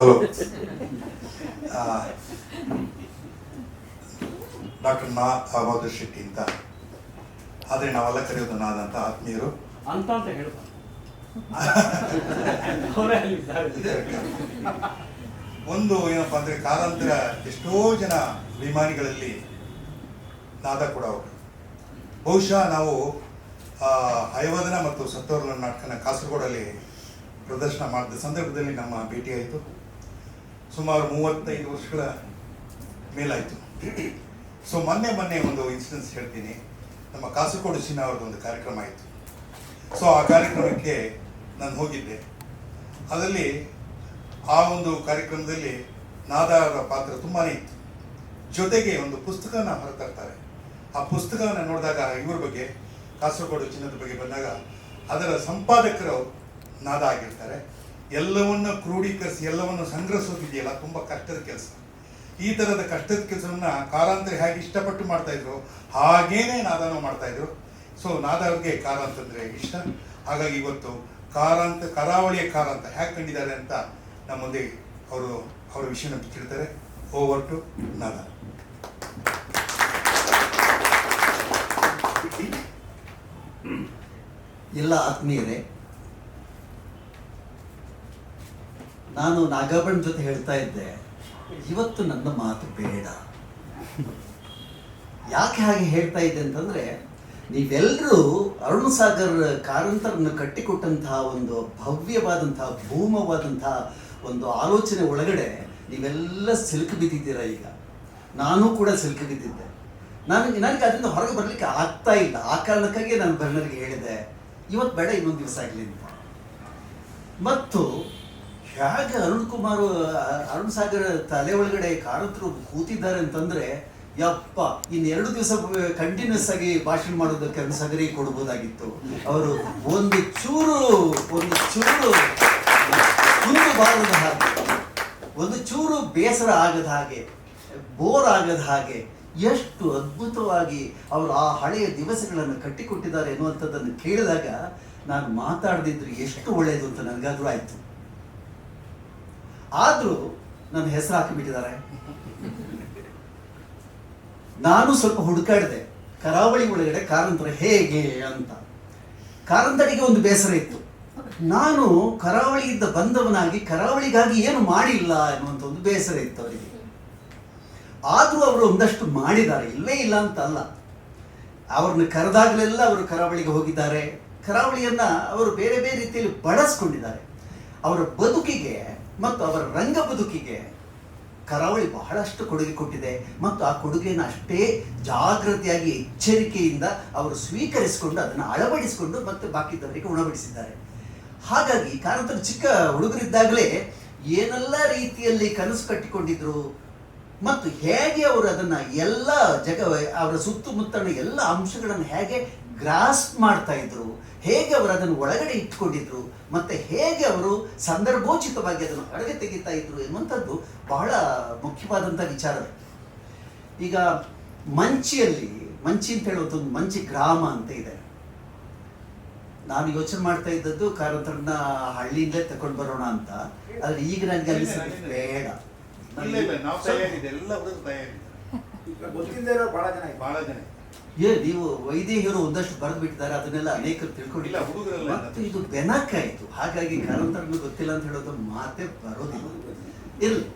Hello. Doctor Bahadur Shetty ಅಂತ, ಆದರೆ ನಾವೆಲ್ಲ ಕರೆಯೋದು ನಾದ ಅಂತ ಆತ್ಮೀಯರು ಅಂತ ಹೇಳ್ಬಾರ್ದು. ಒಂದು ಏನಪ್ಪ ಅಂದರೆ ಕಾಲಾಂತರ ಎಷ್ಟೋ ಜನ ಅಭಿಮಾನಿಗಳಲ್ಲಿ ನಾದ ಕೂಡ ಅವರು. ಬಹುಶಃ ನಾವು ಹಯವದನ ಮತ್ತು ಸತ್ತೋರ್ಲ ನಾಟಕನ ಕಾಸರಗೋಡಲ್ಲಿ ಪ್ರದರ್ಶನ ಮಾಡಿದ ಸಂದರ್ಭದಲ್ಲಿ ನಮ್ಮ ಭೇಟಿಯಾಯಿತು. ಸುಮಾರು 35 ವರ್ಷಗಳ ಮೇಲಾಯಿತು. ಸೊ ಮೊನ್ನೆ ಒಂದು ಇನ್ಸಿಡೆನ್ಸ್ ಹೇಳ್ತೀನಿ. ನಮ್ಮ ಕಾಸರಗೋಡು ಸಿನಿಮಾ ಅವ್ರದ್ದು ಒಂದು ಕಾರ್ಯಕ್ರಮ ಆಯಿತು. ಸೊ ಆ ಕಾರ್ಯಕ್ರಮಕ್ಕೆ ನಾನು ಹೋಗಿದ್ದೆ. ಅದರಲ್ಲಿ ಆ ಒಂದು ಕಾರ್ಯಕ್ರಮದಲ್ಲಿ ನಾದಾರ ಪಾತ್ರ ತುಂಬಾ ಇತ್ತು. ಜೊತೆಗೆ ಒಂದು ಪುಸ್ತಕನ ಹೊರತರ್ತಾರೆ. ಆ ಪುಸ್ತಕವನ್ನು ನೋಡಿದಾಗ ಇವ್ರ ಬಗ್ಗೆ, ಕಾಸರಗೋಡು ಚಿನ್ನದ ಬಗ್ಗೆ ಬಂದಾಗ ಅದರ ಸಂಪಾದಕರು ನಾದ ಆಗಿರ್ತಾರೆ. ಎಲ್ಲವನ್ನು ಕ್ರೋಢೀಕರಿಸಿ ಎಲ್ಲವನ್ನು ಸಂಗ್ರಹಿಸೋದಿದೆಯಲ್ಲ, ತುಂಬ ಕಷ್ಟದ ಕೆಲಸ. ಈ ಥರದ ಕಷ್ಟದ ಕೆಲಸವನ್ನು ಕಾರಾಂತರ ಹೇಗೆ ಇಷ್ಟಪಟ್ಟು ಮಾಡ್ತಾಯಿದ್ರು ಹಾಗೇನೇ ನಾದನೂ ಮಾಡ್ತಾಯಿದ್ರು. ಸೊ ನಾದ ಅವ್ರಿಗೆ ಕಾರ ಅಂತಂದರೆ ಇಷ್ಟ. ಹಾಗಾಗಿ ಇವತ್ತು ಕರಾವಳಿಯ ಕಾರ ಅಂತ ಹೇಗೆ ಕಂಡಿದ್ದಾರೆ ಅಂತ ನಮ್ಮ ಮುಂದೆ ಅವರ ವಿಷಯನ ಬಿಚ್ಚಿಡ್ತಾರೆ. ಓವರ್ ಟು ನಾದ. ಎಲ್ಲ ಆತ್ಮೀಯರೇ, ನಾನು ನಾಗಾಭರಣ ಜೊತೆ ಹೇಳ್ತಾ ಇದ್ದೆ, ಇವತ್ತು ನನ್ನ ಮಾತು ಬೇಡ. ಯಾಕೆ ಹಾಗೆ ಹೇಳ್ತಾ ಇದ್ದೆ ಅಂತಂದ್ರೆ, ನೀವೆಲ್ಲರೂ ಅರುಣ್ ಸಾಗರ್ ಕಾರಂತರನ್ನು ಕಟ್ಟಿಕೊಟ್ಟಂತಹ ಒಂದು ಭವ್ಯವಾದಂತಹ ಭೂಮವಾದಂತಹ ಒಂದು ಆಲೋಚನೆ ಒಳಗಡೆ ನೀವೆಲ್ಲ ಸಿಲುಕು ಬಿದ್ದಿದ್ದೀರಾ. ಈಗ ನಾನು ಕೂಡ ಸಿಲುಕು ಬಿದ್ದಿದ್ದೆ. ನನಗೆ ಅದರಿಂದ ಹೊರಗೆ ಬರಲಿಕ್ಕೆ ಆಗ್ತಾ ಇಲ್ಲ. ಆ ಕಾರಣಕ್ಕಾಗಿ ನಾನು ಬರ್ನರ್ಗೆ ಹೇಳಿದೆ, ಇವತ್ತು ಬೇಡ, ಇನ್ನೊಂದು ದಿವಸ ಆಗಲಿ ಅಂತ. ಮತ್ತು ಹೇಗೆ ಅರುಣ್ ಸಾಗರ್ ತಲೆ ಒಳಗಡೆ ಕಾರಂತರು ಕೂತಿದ್ದಾರೆ ಅಂತಂದ್ರೆ, ಯಪ್ಪ, ಇನ್ನು 2 ದಿವಸ ಕಂಟಿನ್ಯೂಸ್ ಆಗಿ ಭಾಷಣ ಮಾಡೋದಕ್ಕೆ ಅರುಣ್ ಸಾಗರಿಗೆ ಕೊಡ್ಬೋದಾಗಿತ್ತು. ಅವರು ಒಂದು ಚೂರು ಬಾರದ ಹಾಗೆ, ಒಂದು ಚೂರು ಬೇಸರ ಆಗದ ಹಾಗೆ, ಬೋರ್ ಆಗದ ಹಾಗೆ ಎಷ್ಟು ಅದ್ಭುತವಾಗಿ ಅವರು ಆ ಹಳೆಯ ದಿವಸಗಳನ್ನು ಕಟ್ಟಿಕೊಟ್ಟಿದ್ದಾರೆ ಎನ್ನುವಂಥದ್ದನ್ನು ಕೇಳಿದಾಗ ನಾನು ಮಾತಾಡದಿದ್ರೆ ಎಷ್ಟು ಒಳ್ಳೆಯದು ಅಂತ ನನಗಾದ್ರೂ ಆಯ್ತು. ಆದ್ರೂ ನನ್ನ ಹೆಸರು ಹಾಕಿಬಿಟ್ಟಿದ್ದಾರೆ. ನಾನು ಸ್ವಲ್ಪ ಹುಡುಕಾಡಿದೆ, ಕರಾವಳಿ ಒಳಗಡೆ ಕಾರಂತರ ಹೇಗೆ ಅಂತ. ಕಾರಂತರಿಗೆ ಒಂದು ಬೇಸರ ಇತ್ತು, ನಾನು ಕರಾವಳಿಯಿಂದ ಬಂದವನಾಗಿ ಕರಾವಳಿಗಾಗಿ ಏನು ಮಾಡಿಲ್ಲ ಎನ್ನುವಂಥ ಒಂದು ಬೇಸರ ಇತ್ತು ಅವರಿಗೆ. ಆದ್ರೂ ಅವರು ಒಂದಷ್ಟು ಮಾಡಿದ್ದಾರೆ, ಇಲ್ಲವೇ ಇಲ್ಲ ಅಂತ ಅಲ್ಲ. ಅವ್ರನ್ನ ಕರೆದಾಗಲೆಲ್ಲ ಅವರು ಕರಾವಳಿಗೆ ಹೋಗಿದ್ದಾರೆ. ಕರಾವಳಿಯನ್ನ ಅವರು ಬೇರೆ ಬೇರೆ ರೀತಿಯಲ್ಲಿ ಬಳಸ್ಕೊಂಡಿದ್ದಾರೆ. ಅವರ ಬದುಕಿಗೆ ಮತ್ತು ಅವರ ರಂಗ ಬದುಕಿಗೆ ಕರಾವಳಿ ಬಹಳಷ್ಟು ಕೊಡುಗೆ ಕೊಟ್ಟಿದೆ. ಮತ್ತು ಆ ಕೊಡುಗೆಯನ್ನು ಅಷ್ಟೇ ಜಾಗೃತಿಯಾಗಿ ಎಚ್ಚರಿಕೆಯಿಂದ ಅವರು ಸ್ವೀಕರಿಸಿಕೊಂಡು ಅದನ್ನು ಅಳವಡಿಸಿಕೊಂಡು ಮತ್ತು ಬಾಕಿದವರಿಗೆ ಉಣಬಡಿಸಿದ್ದಾರೆ. ಹಾಗಾಗಿ ಕಾರಂತರು ಚಿಕ್ಕ ಹುಡುಗರಿದ್ದಾಗಲೇ ಏನೆಲ್ಲ ರೀತಿಯಲ್ಲಿ ಕನಸು ಕಟ್ಟಿಕೊಂಡಿದ್ರು ಮತ್ತು ಹೇಗೆ ಅವರು ಅದನ್ನು ಎಲ್ಲ ಅವರ ಸುತ್ತಮುತ್ತಲಿನ ಎಲ್ಲ ಅಂಶಗಳನ್ನು ಹೇಗೆ ಗ್ರಾಸ್ಪ್ ಮಾಡ್ತಾ ಇದ್ರು, ಹೇಗೆ ಅವರು ಅದನ್ನು ಒಳಗಡೆ ಇಟ್ಕೊಂಡಿದ್ರು, ಮತ್ತೆ ಹೇಗೆ ಅವರು ಸಂದರ್ಭೋಚಿತವಾಗಿ ಅದನ್ನು ಹೊರಗೆ ತೆಗಿತಾ ಇದ್ರು ಎನ್ನುವಂಥದ್ದು ಬಹಳ ಮುಖ್ಯವಾದಂಥ ವಿಚಾರ. ಈಗ ಮಂಚಿ ಅಂತ ಹೇಳುವಂಥ ಒಂದು ಮಂಚಿ ಗ್ರಾಮ ಅಂತ ಇದೆ. ನಾನು ಯೋಚನೆ ಮಾಡ್ತಾ ಇದ್ದದ್ದು ಕಾರಂತರನ್ನ ಹಳ್ಳಿಯಿಂದಲೇ ತಗೊಂಡು ಬರೋಣ ಅಂತ. ಆದ್ರೆ ಈಗ ನನಗೆ ಅನಿಸಿದ್ರೆ ಬೇಡ. ನೀವು ವೈದೇಹಿಯರು ಒಂದಷ್ಟು ಬರೆದು ಬಿಟ್ಟಿದ್ದಾರೆ, ಅದನ್ನೆಲ್ಲ ಅನೇಕರು ತಿಳ್ಕೊಂಡಿಲ್ಲ. ಮತ್ತು ಇದು ಬೆನಕಾಯಿತು. ಹಾಗಾಗಿ ಕಾರಂತರನ್ನು ಗೊತ್ತಿಲ್ಲ ಅಂತ ಹೇಳೋದು ಮಾತೇ ಬರೋದಿಲ್ಲ. ಇರಲಿ,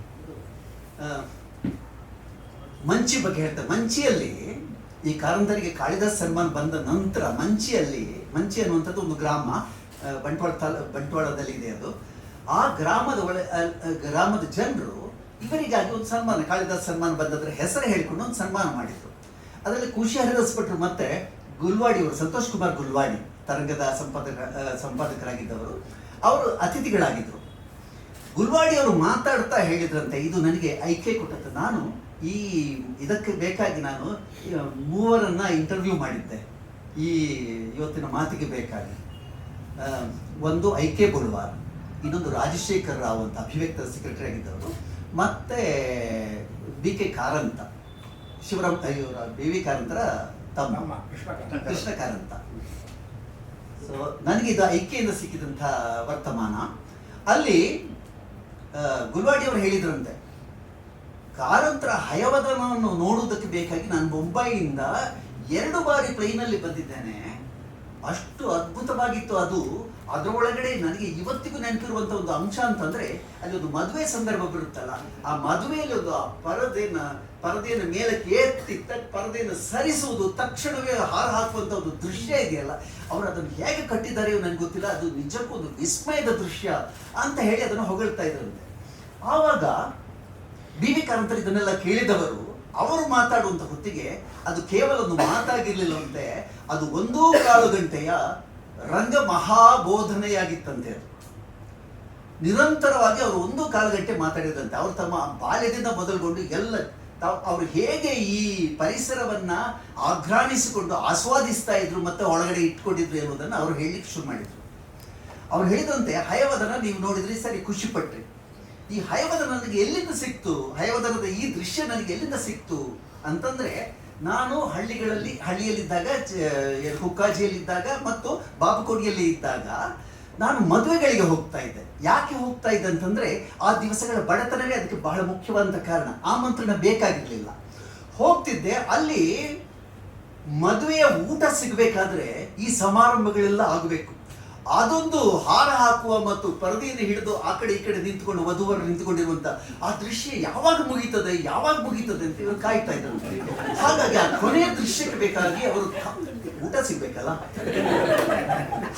ಮಂಚಿ ಬಗ್ಗೆ ಹೇಳ್ತಾರೆ. ಮಂಚಿಯಲ್ಲಿ ಈ ಕಾರಂತರಿಗೆ ಕಾಳಿದಾಸ್ ಸನ್ಮಾನ್ ಬಂದ ನಂತರ ಮಂಚಿ ಅನ್ನುವಂಥದ್ದು ಒಂದು ಗ್ರಾಮ, ಬಂಟ್ವಾಳದಲ್ಲಿ ಇದೆ ಅದು. ಆ ಗ್ರಾಮದ ಜನರು ಇವರಿಗಾಗಿ ಒಂದು ಸನ್ಮಾನ, ಕಾಳಿದಾಸ್ ಸನ್ಮಾನ ಬಂದದ್ರ ಹೆಸರು ಹೇಳಿಕೊಂಡು ಒಂದು ಸನ್ಮಾನ ಮಾಡಿದ್ರು. ಅದರಲ್ಲಿ ಖುಷಿ ಹರಿದಾಸ್ಭಟ್ರು ಮತ್ತೆ ಗುಲ್ವಾಡಿಯವರು, ಸಂತೋಷ್ ಕುಮಾರ್ ಗುಲ್ವಾಡಿ, ತರಂಗದ ಸಂಪಾದಕರಾಗಿದ್ದವರು, ಅವರು ಅತಿಥಿಗಳಾಗಿದ್ದರು. ಗುಲ್ವಾಡಿ ಅವರು ಮಾತಾಡ್ತಾ ಹೇಳಿದ್ರಂತೆ, ಇದು ನನಗೆ ಐಕೆ ಕೊಟ್ಟಂತೆ. ನಾನು ಇದಕ್ಕೆ ಬೇಕಾಗಿ ನಾನು 3 ಇಂಟರ್ವ್ಯೂ ಮಾಡಿದ್ದೆ ಈ ಇವತ್ತಿನ ಮಾತಿಗೆ ಬೇಕಾಗಿ. ಒಂದು ಐಕೆ ಬುಲ್ವಾರ್, ಇನ್ನೊಂದು ರಾಜಶೇಖರ್ ರಾವ್ ಅಂತ ಅಭಿವ್ಯಕ್ತ ಸೆಕ್ರೆಟರಿ ಆಗಿದ್ದವರು, ಮತ್ತೆ BK ಕಾರಂತ, ಶಿವರಾಮ್ BV ಕಾರಂತರ ತಮ್ಮ ಕೃಷ್ಣ ಕಾರಂತ. ಸೊ ನನಗೆ ಇದು ಐಕೆಯಿಂದ ಸಿಕ್ಕಿದಂಥ ವರ್ತಮಾನ. ಅಲ್ಲಿ ಗುಲ್ವಾಡಿ ಅವರು ಹೇಳಿದ್ರಂತೆ, ಕಾರಂತರ ಹಯವದನವನ್ನು ನೋಡುವುದಕ್ಕೆ ಬೇಕಾಗಿ ನಾನು ಮುಂಬೈಯಿಂದ 2 ಬಾರಿ ಪ್ಲೇನಲ್ಲಿ ಬಂದಿದ್ದೇನೆ. ಅಷ್ಟು ಅದ್ಭುತವಾಗಿತ್ತು ಅದು. ಅದರೊಳಗಡೆ ನನಗೆ ಇವತ್ತಿಗೂ ನೆನಪಿರುವಂತ ಒಂದು ಅಂಶ ಅಂತಂದ್ರೆ, ಅಲ್ಲಿ ಒಂದು ಮದುವೆ ಸಂದರ್ಭ ಬರುತ್ತಲ್ಲ, ಆ ಮದುವೆಯಲ್ಲಿ ಒಂದು ಪರದೆಯನ್ನು ಮೇಲಕ್ಕೆ ಎತ್ತಿ ಪರದೆಯನ್ನು ಸರಿಸುವುದು, ತಕ್ಷಣವೇ ಹಾರ ಹಾಕುವಂತ ಒಂದು ದೃಶ್ಯ ಇದೆಯಲ್ಲ, ಅವರು ಅದನ್ನು ಹೇಗೆ ಕಟ್ಟಿದ್ದಾರೆಯೋ ನನಗೆ ಗೊತ್ತಿಲ್ಲ, ಅದು ನಿಜಕ್ಕೂ ಒಂದು ವಿಸ್ಮಯದ ದೃಶ್ಯ ಅಂತ ಹೇಳಿ ಅದನ್ನು ಹೊಗಳ್ತಾ ಇದ್ರಂತೆ. ಆವಾಗ ಬಿ ವಿ ಕಾರಂತರು ಇದನ್ನೆಲ್ಲ ಕೇಳಿದವರು, ಅವರು ಮಾತಾಡುವಂತ ಹೊತ್ತಿಗೆ ಅದು ಕೇವಲ ಒಂದು ಮಾತಾಗಿರ್ಲಿಲ್ಲವಂತೆ, ಅದು 1.25 ಗಂಟೆಯ ರಂಗ ಮಹಾಬೋಧನೆಯಾಗಿತ್ತಂತೆ. ಅದು ನಿರಂತರವಾಗಿ ಅವರು 1.25 ಗಂಟೆ ಮಾತಾಡಿದಂತೆ. ಅವರು ತಮ್ಮ ಬಾಲ್ಯದಿಂದ ಮೊದಲುಗೊಂಡು ಎಲ್ಲ ಅವರು ಹೇಗೆ ಈ ಪರಿಸರವನ್ನ ಆಘ್ರಾಣಿಸಿಕೊಂಡು ಆಸ್ವಾದಿಸ್ತಾ ಇದ್ರು ಮತ್ತೆ ಒಳಗಡೆ ಇಟ್ಕೊಂಡಿದ್ರು ಎನ್ನುವುದನ್ನು ಅವರು ಹೇಳಲಿಕ್ಕೆ ಶುರು ಮಾಡಿದ್ರು. ಅವ್ರು ಹೇಳಿದಂತೆ, ಹಯವದನ ನೀವು ನೋಡಿದ್ರಿ, ಸರಿ, ಖುಷಿ ಪಟ್ರಿ. ಈ ಹಯವದನ ನನಗೆ ಎಲ್ಲಿಂದ ಸಿಕ್ತು, ಹಯವದನದ ಈ ದೃಶ್ಯ ನನಗೆ ಎಲ್ಲಿಂದ ಸಿಕ್ತು ಅಂತಂದ್ರೆ, ನಾನು ಹಳ್ಳಿಯಲ್ಲಿದ್ದಾಗ, ಹುಕ್ಕಾಜಿಯಲ್ಲಿದ್ದಾಗ ಮತ್ತು ಬಾಬುಕೋಡಿಯಲ್ಲಿ ಇದ್ದಾಗ ನಾನು ಮದುವೆಗಳಿಗೆ ಹೋಗ್ತಾ ಇದ್ದೆ. ಯಾಕೆ ಹೋಗ್ತಾ ಇದ್ದೆ ಅಂತಂದ್ರೆ, ಆ ದಿವಸಗಳ ಬಡತನವೇ ಅದಕ್ಕೆ ಬಹಳ ಮುಖ್ಯವಾದ ಕಾರಣ. ಆಮಂತ್ರಣ ಬೇಕಾಗಿರ್ಲಿಲ್ಲ. ಹೋಗ್ತಿದ್ದೆ, ಅಲ್ಲಿ ಮದುವೆಯ ಊಟ ಸಿಗಬೇಕಾದ್ರೆ ಈ ಸಮಾರಂಭಗಳೆಲ್ಲ ಆಗಬೇಕು. ಅದೊಂದು ಹಾರ ಹಾಕುವ ಮತ್ತು ಪರದೆಯನ್ನು ಹಿಡಿದು ಆ ಕಡೆ ಈ ಕಡೆ ನಿಂತ್ಕೊಂಡು ವಧುವರು ನಿಂತುಕೊಂಡಿರುವಂತ ಆ ದೃಶ್ಯ ಯಾವಾಗ ಮುಗೀತದೆ ಅಂತ ಇವರು ಕಾಯ್ತಾ ಇದ್ದಾರೆ. ಹಾಗಾಗಿ ಆ ಕೊನೆಯ ದೃಶ್ಯಕ್ಕೆ ಬೇಕಾಗಿ ಅವರು ಊಟ ಸಿಗ್ಬೇಕಲ್ಲ,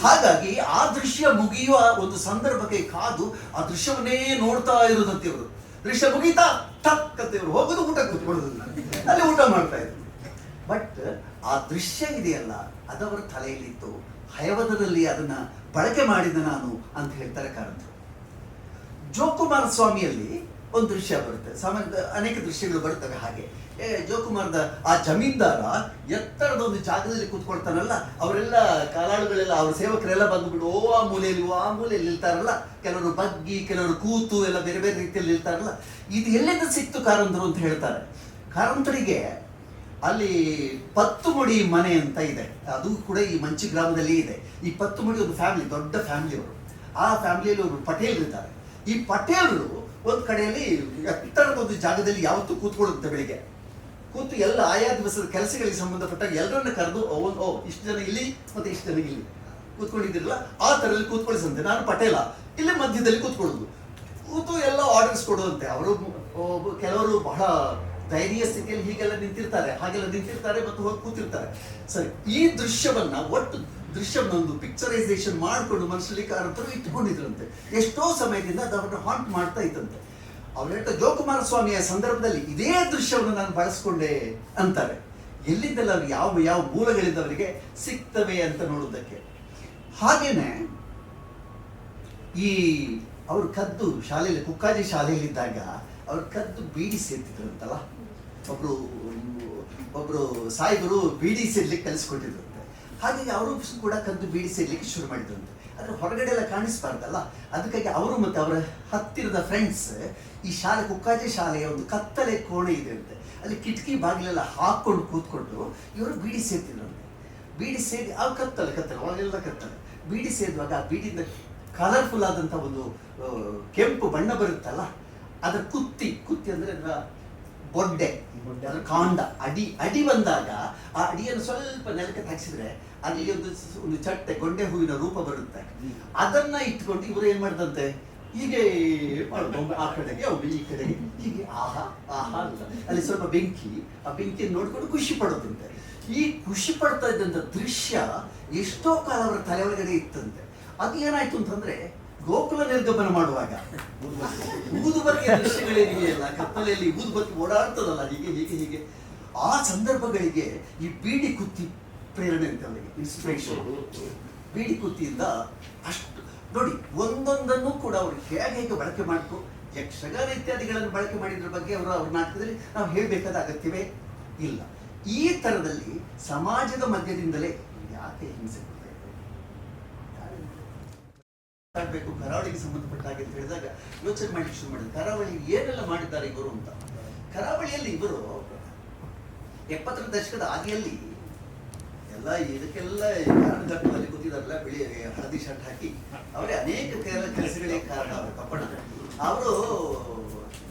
ಹಾಗಾಗಿ ಆ ದೃಶ್ಯ ಮುಗಿಯುವ ಒಂದು ಸಂದರ್ಭಕ್ಕೆ ಕಾದು ಆ ದೃಶ್ಯವನ್ನೇ ನೋಡ್ತಾ ಇರುವುದಂತೆ ಇವರು. ದೃಶ್ಯ ಮುಗೀತಾ ಟಕ್ ಅಂತ ಇವರು ಹೋಗುದು, ಊಟ ಕೂತ್ಕೊಳ್ಳೋದು, ಅಲ್ಲಿ ಊಟ ಮಾಡ್ತಾ ಇದ್ರು. ಬಟ್ ಆ ದೃಶ್ಯ ಇದೆಯಲ್ಲ, ಅದವರ ತಲೆಯಲ್ಲಿತ್ತು. ಹಯವದನಲ್ಲಿ ಅದನ್ನ ಬಳಕೆ ಮಾಡಿದ ನಾನು ಅಂತ ಹೇಳ್ತಾರೆ ಕಾರಂತರು. ಜೋಕುಮಾರ ಸ್ವಾಮಿಯಲ್ಲಿ ಒಂದು ದೃಶ್ಯ ಬರುತ್ತೆ, ಸಾಮಾನ್ಯ ಅನೇಕ ದೃಶ್ಯಗಳು ಬರ್ತವೆ. ಹಾಗೆ ಜೋಕುಮಾರದ ಆ ಜಮೀನ್ದಾರ ಎತ್ತರದ ಒಂದು ಜಾಗದಲ್ಲಿ ಕೂತ್ಕೊಳ್ತಾನಲ್ಲ, ಅವರೆಲ್ಲ ಕಾಲಾಳುಗಳೆಲ್ಲ, ಅವ್ರ ಸೇವಕರೆಲ್ಲ ಬಂದ್ಬಿಟ್ಟು ಆ ಮೂಲೆಯಲ್ಲಿ ನಿಲ್ತಾರಲ್ಲ, ಕೆಲವರು ಬಗ್ಗಿ, ಕೆಲವರು ಕೂತು, ಎಲ್ಲ ಬೇರೆ ಬೇರೆ ರೀತಿಯಲ್ಲಿ ನಿಲ್ತಾರಲ್ಲ. ಇದು ಎಲ್ಲಿಂದ ಸಿಕ್ತು ಕಾರಂತರು ಅಂತ ಹೇಳ್ತಾರೆ. ಕಾರಂತರಿಗೆ ಅಲ್ಲಿ 10 ಮುಡಿ ಮನೆ ಅಂತ ಇದೆ, ಅದು ಕೂಡ ಈ ಮಂಚಿ ಗ್ರಾಮದಲ್ಲಿ ಇದೆ. ಈ 10 ಮುಡಿ ಒಂದು ಫ್ಯಾಮಿಲಿ, ದೊಡ್ಡ ಫ್ಯಾಮಿಲಿ ಅವರು. ಆ ಫ್ಯಾಮಿಲಿಯಲ್ಲಿ ಅವರು ಪಟೇಲ್ ಇರ್ತಾರೆ. ಈ ಪಟೇಲರು ಒಂದು ಕಡೆಯಲ್ಲಿ ಎತ್ತರದ ಒಂದು ಜಾಗದಲ್ಲಿ ಯಾವತ್ತೂ ಕೂತ್ಕೊಳ್ಳುತ್ತೆ. ಬೆಳಿಗ್ಗೆ ಕೂತು ಎಲ್ಲ ಆಯಾ ದಿವಸದ ಕೆಲಸಗಳಿಗೆ ಸಂಬಂಧಪಟ್ಟಾಗ ಎಲ್ಲರನ್ನ ಕರೆದು, ಇಷ್ಟು ಜನ ಇಲ್ಲಿ ಮತ್ತೆ ಇಷ್ಟು ಜನ ಇಲ್ಲಿ ಕೂತ್ಕೊಂಡಿದ್ದಿರಲ್ಲ, ಆ ತರದಲ್ಲಿ ಕೂತ್ಕೊಳಿಸಂತೆ. ನಾನು ಪಟೇಲ, ಇಲ್ಲಿ ಮಧ್ಯದಲ್ಲಿ ಕೂತ್ಕೊಳ್ಳೋದು, ಕೂತು ಎಲ್ಲ ಆರ್ಡರ್ಸ್ ಕೊಡುವಂತೆ. ಅವರು ಕೆಲವರು ಬಹಳ ಧೈರ್ಯ ಸ್ಥಿತಿಯಲ್ಲಿ ಹೀಗೆಲ್ಲ ಹಾಗೆಲ್ಲ ನಿಂತಿರ್ತಾರೆ ಮತ್ತು ಹೋಗಿ ಕೂತಿರ್ತಾರೆ. ಸರಿ, ಈ ದೃಶ್ಯವನ್ನ ಒಂದು ಪಿಕ್ಚರೈಸೇಷನ್ ಮಾಡಿಕೊಂಡು ಮನಸ್ಸಲ್ಲಿ ಕಾರಂತರು ಇಟ್ಟುಕೊಂಡಿದ್ರಂತೆ. ಎಷ್ಟೋ ಸಮಯದಿಂದ ಅದು ಅವರನ್ನು ಹಾಂಟ್ ಮಾಡ್ತಾ ಇತ್ತಂತೆ. ಅವ್ರು ಹೇಳ್ತಾ, ಜೋಕುಮಾರ ಸ್ವಾಮಿಯ ಸಂದರ್ಭದಲ್ಲಿ ಇದೇ ದೃಶ್ಯವನ್ನು ನಾನು ಬಳಸ್ಕೊಂಡೆ ಅಂತಾರೆ. ಎಲ್ಲಿಂದಲ್ಲ ಅವ್ರಿಗೆ ಯಾವ ಮೂಲಗಳಿಂದ ಅವರಿಗೆ ಸಿಗ್ತವೆ ಅಂತ ನೋಡುವುದಕ್ಕೆ. ಹಾಗೇನೆ ಈ ಅವರು ಕದ್ದು ಶಾಲೆಯಲ್ಲಿ, ಕುಕ್ಕಾಜಿ ಶಾಲೆಯಲ್ಲಿದ್ದಾಗ ಅವ್ರು ಕದ್ದು ಬೀಡಿ ಸೇರ್ತಿದ್ರಂತಲ್ಲ. ಒಬ್ರು ಸಾಯಿಬರು ಬೀಡಿ ಸೇರ್ಲಿಕ್ಕೆ ಕಲಿಸ್ಕೊಟ್ಟಿದ್ರಂತೆ. ಹಾಗಾಗಿ ಅವರು ಕೂಡ ಕದ್ದು ಬೀಡಿ ಸೇರ್ಲಿಕ್ಕೆ ಶುರು ಮಾಡಿದ್ರಂತೆ. ಆದ್ರೆ ಹೊರಗಡೆ ಎಲ್ಲ ಕಾಣಿಸ್ಬಾರ್ದಲ್ಲ, ಅದಕ್ಕಾಗಿ ಅವರು ಮತ್ತೆ ಅವರ ಹತ್ತಿರದ ಫ್ರೆಂಡ್ಸ್ ಈ ಕುಕ್ಕಾಜಿ ಶಾಲೆಯ ಒಂದು ಕತ್ತಲೆ ಕೋಣೆ ಇದೆ ಅಂತೆ, ಅಲ್ಲಿ ಕಿಟಕಿ ಬಾಗಿಲೆಲ್ಲ ಹಾಕೊಂಡು ಕೂತ್ಕೊಂಡು ಇವರು ಬೀಡಿ ಸೇರ್ತಿದ್ರಂತೆ. ಬೀಡಿ ಸೇರಿ ಅವು ಕತ್ತಲೆ ಅವಾಗೆಲ್ಲ ಕತ್ತಲೆ. ಬೀಡಿ ಸೇರುವಾಗ ಆ ಬೀಡಿಯಿಂದ ಕಲರ್ಫುಲ್ ಆದಂತ ಒಂದು ಕೆಂಪು ಬಣ್ಣ ಬರುತ್ತಲ್ಲ, ಅದರ ಕುತ್ತಿ ಅಂದ್ರೆ ಅದರ ಬೊಡ್ಡೆ, ಅದರ ಕಾಂಡ, ಅಡಿ ಬಂದಾಗ ಆ ಅಡಿಯನ್ನು ಸ್ವಲ್ಪ ನೆಲಕ್ಕೆ ಹಾಕಿಸಿದ್ರೆ ಅಲ್ಲಿ ಒಂದು ಚಟ್ಟೆ, ಗೊಂಡೆ ಹೂವಿನ ರೂಪ ಬರುತ್ತೆ. ಅದನ್ನ ಇಟ್ಕೊಂಡು ಇವರು ಏನ್ ಮಾಡ್ದಂತೆ, ಹೀಗೆ ಮಾಡೋದು, ಆ ಕಡೆಗೆ ಈ ಕಡೆಗೆ ಹೀಗೆ ಆಹಾ ಅಂತ ಅಲ್ಲಿ ಸ್ವಲ್ಪ ಆ ಬೆಂಕಿಯನ್ನು ನೋಡ್ಕೊಂಡು ಖುಷಿ ಪಡೋದಂತೆ. ಈ ಖುಷಿ ಪಡ್ತಾ ಇದ್ದಂತ ದೃಶ್ಯ ಎಷ್ಟೋ ಕಾಲ ಅವರ ತಲೆ ಒಳಗಡೆ ಇತ್ತಂತೆ. ಅದು ಏನಾಯ್ತು ಅಂತಂದ್ರೆ, ಗೋಕುಲ ನಿರ್ಗಮನ ಮಾಡುವಾಗ ಊದುಬತ್ತಿಯ ದೃಶ್ಯಗಳೇನಿದೆಯಲ್ಲ, ಕತ್ತಲೆಯಲ್ಲಿ ಊದುಬತ್ತಿ ಓಡಾಡ್ತದಲ್ಲ, ಹೀಗೆ ಆ ಸಂದರ್ಭಗಳಿಗೆ ಈ ಬೀಡಿ ಕುತ್ತಿ ಪ್ರೇರಣೆ ಅಂತ ಅವರಿಗೆ ಇನ್ಸ್ಪಿರೇಷನ್. ಬೀಡಿ ಕುತ್ತಿಯಿಂದ ಅಷ್ಟು ನೋಡಿ, ಒಂದೊಂದನ್ನು ಕೂಡ ಅವರು ಹೇಗೆ ಬಳಕೆ ಮಾಡ್ಕೊ, ಯಕ್ಷಗಾನ ಇತ್ಯಾದಿಗಳನ್ನು ಬಳಕೆ ಮಾಡಿದ್ರ ಬಗ್ಗೆ ಅವ್ರ ನಾಟಕದಲ್ಲಿ ನಾವು ಹೇಳಬೇಕಾದ ಅಗತ್ಯವೇ ಇಲ್ಲ. ಈ ತರದಲ್ಲಿ ಸಮಾಜದ ಮಧ್ಯದಿಂದಲೇ ಯಾಕೆ ಹಿಂಸೆ ಬೇಕು ಕರಾವಳಿಗೆ ಸಂಬಂಧಪಟ್ಟ ಹಾಗೆ ಅಂತ ಹೇಳಿದಾಗ ಯೋಚನೆ ಮಾಡಲಿಕ್ಕೆ ಶುರು ಮಾಡಿದ್ರು. ಕರಾವಳಿ ಏನೆಲ್ಲ ಮಾಡಿದ್ದಾರೆ ಇವರು ಅಂತ. ಕರಾವಳಿಯಲ್ಲಿ ಇವರು 70ರ ದಶಕದ ಆದಿಯಲ್ಲಿ ಎಲ್ಲ ಇದಕ್ಕೆಲ್ಲ ಕಾರಣದಲ್ಲಿ ಕೂತಿದಾರಲ್ಲ, ಬಿಳಿ ಹಳದಿ ಶರ್ಟ್ ಹಾಕಿ ಅವರೇ ಅನೇಕ ಕೆಲಸಗಳಿಗೆ ಕಾರಣ. ಅವರು ಕಪ್ಪಣ್ಣ ಅವರು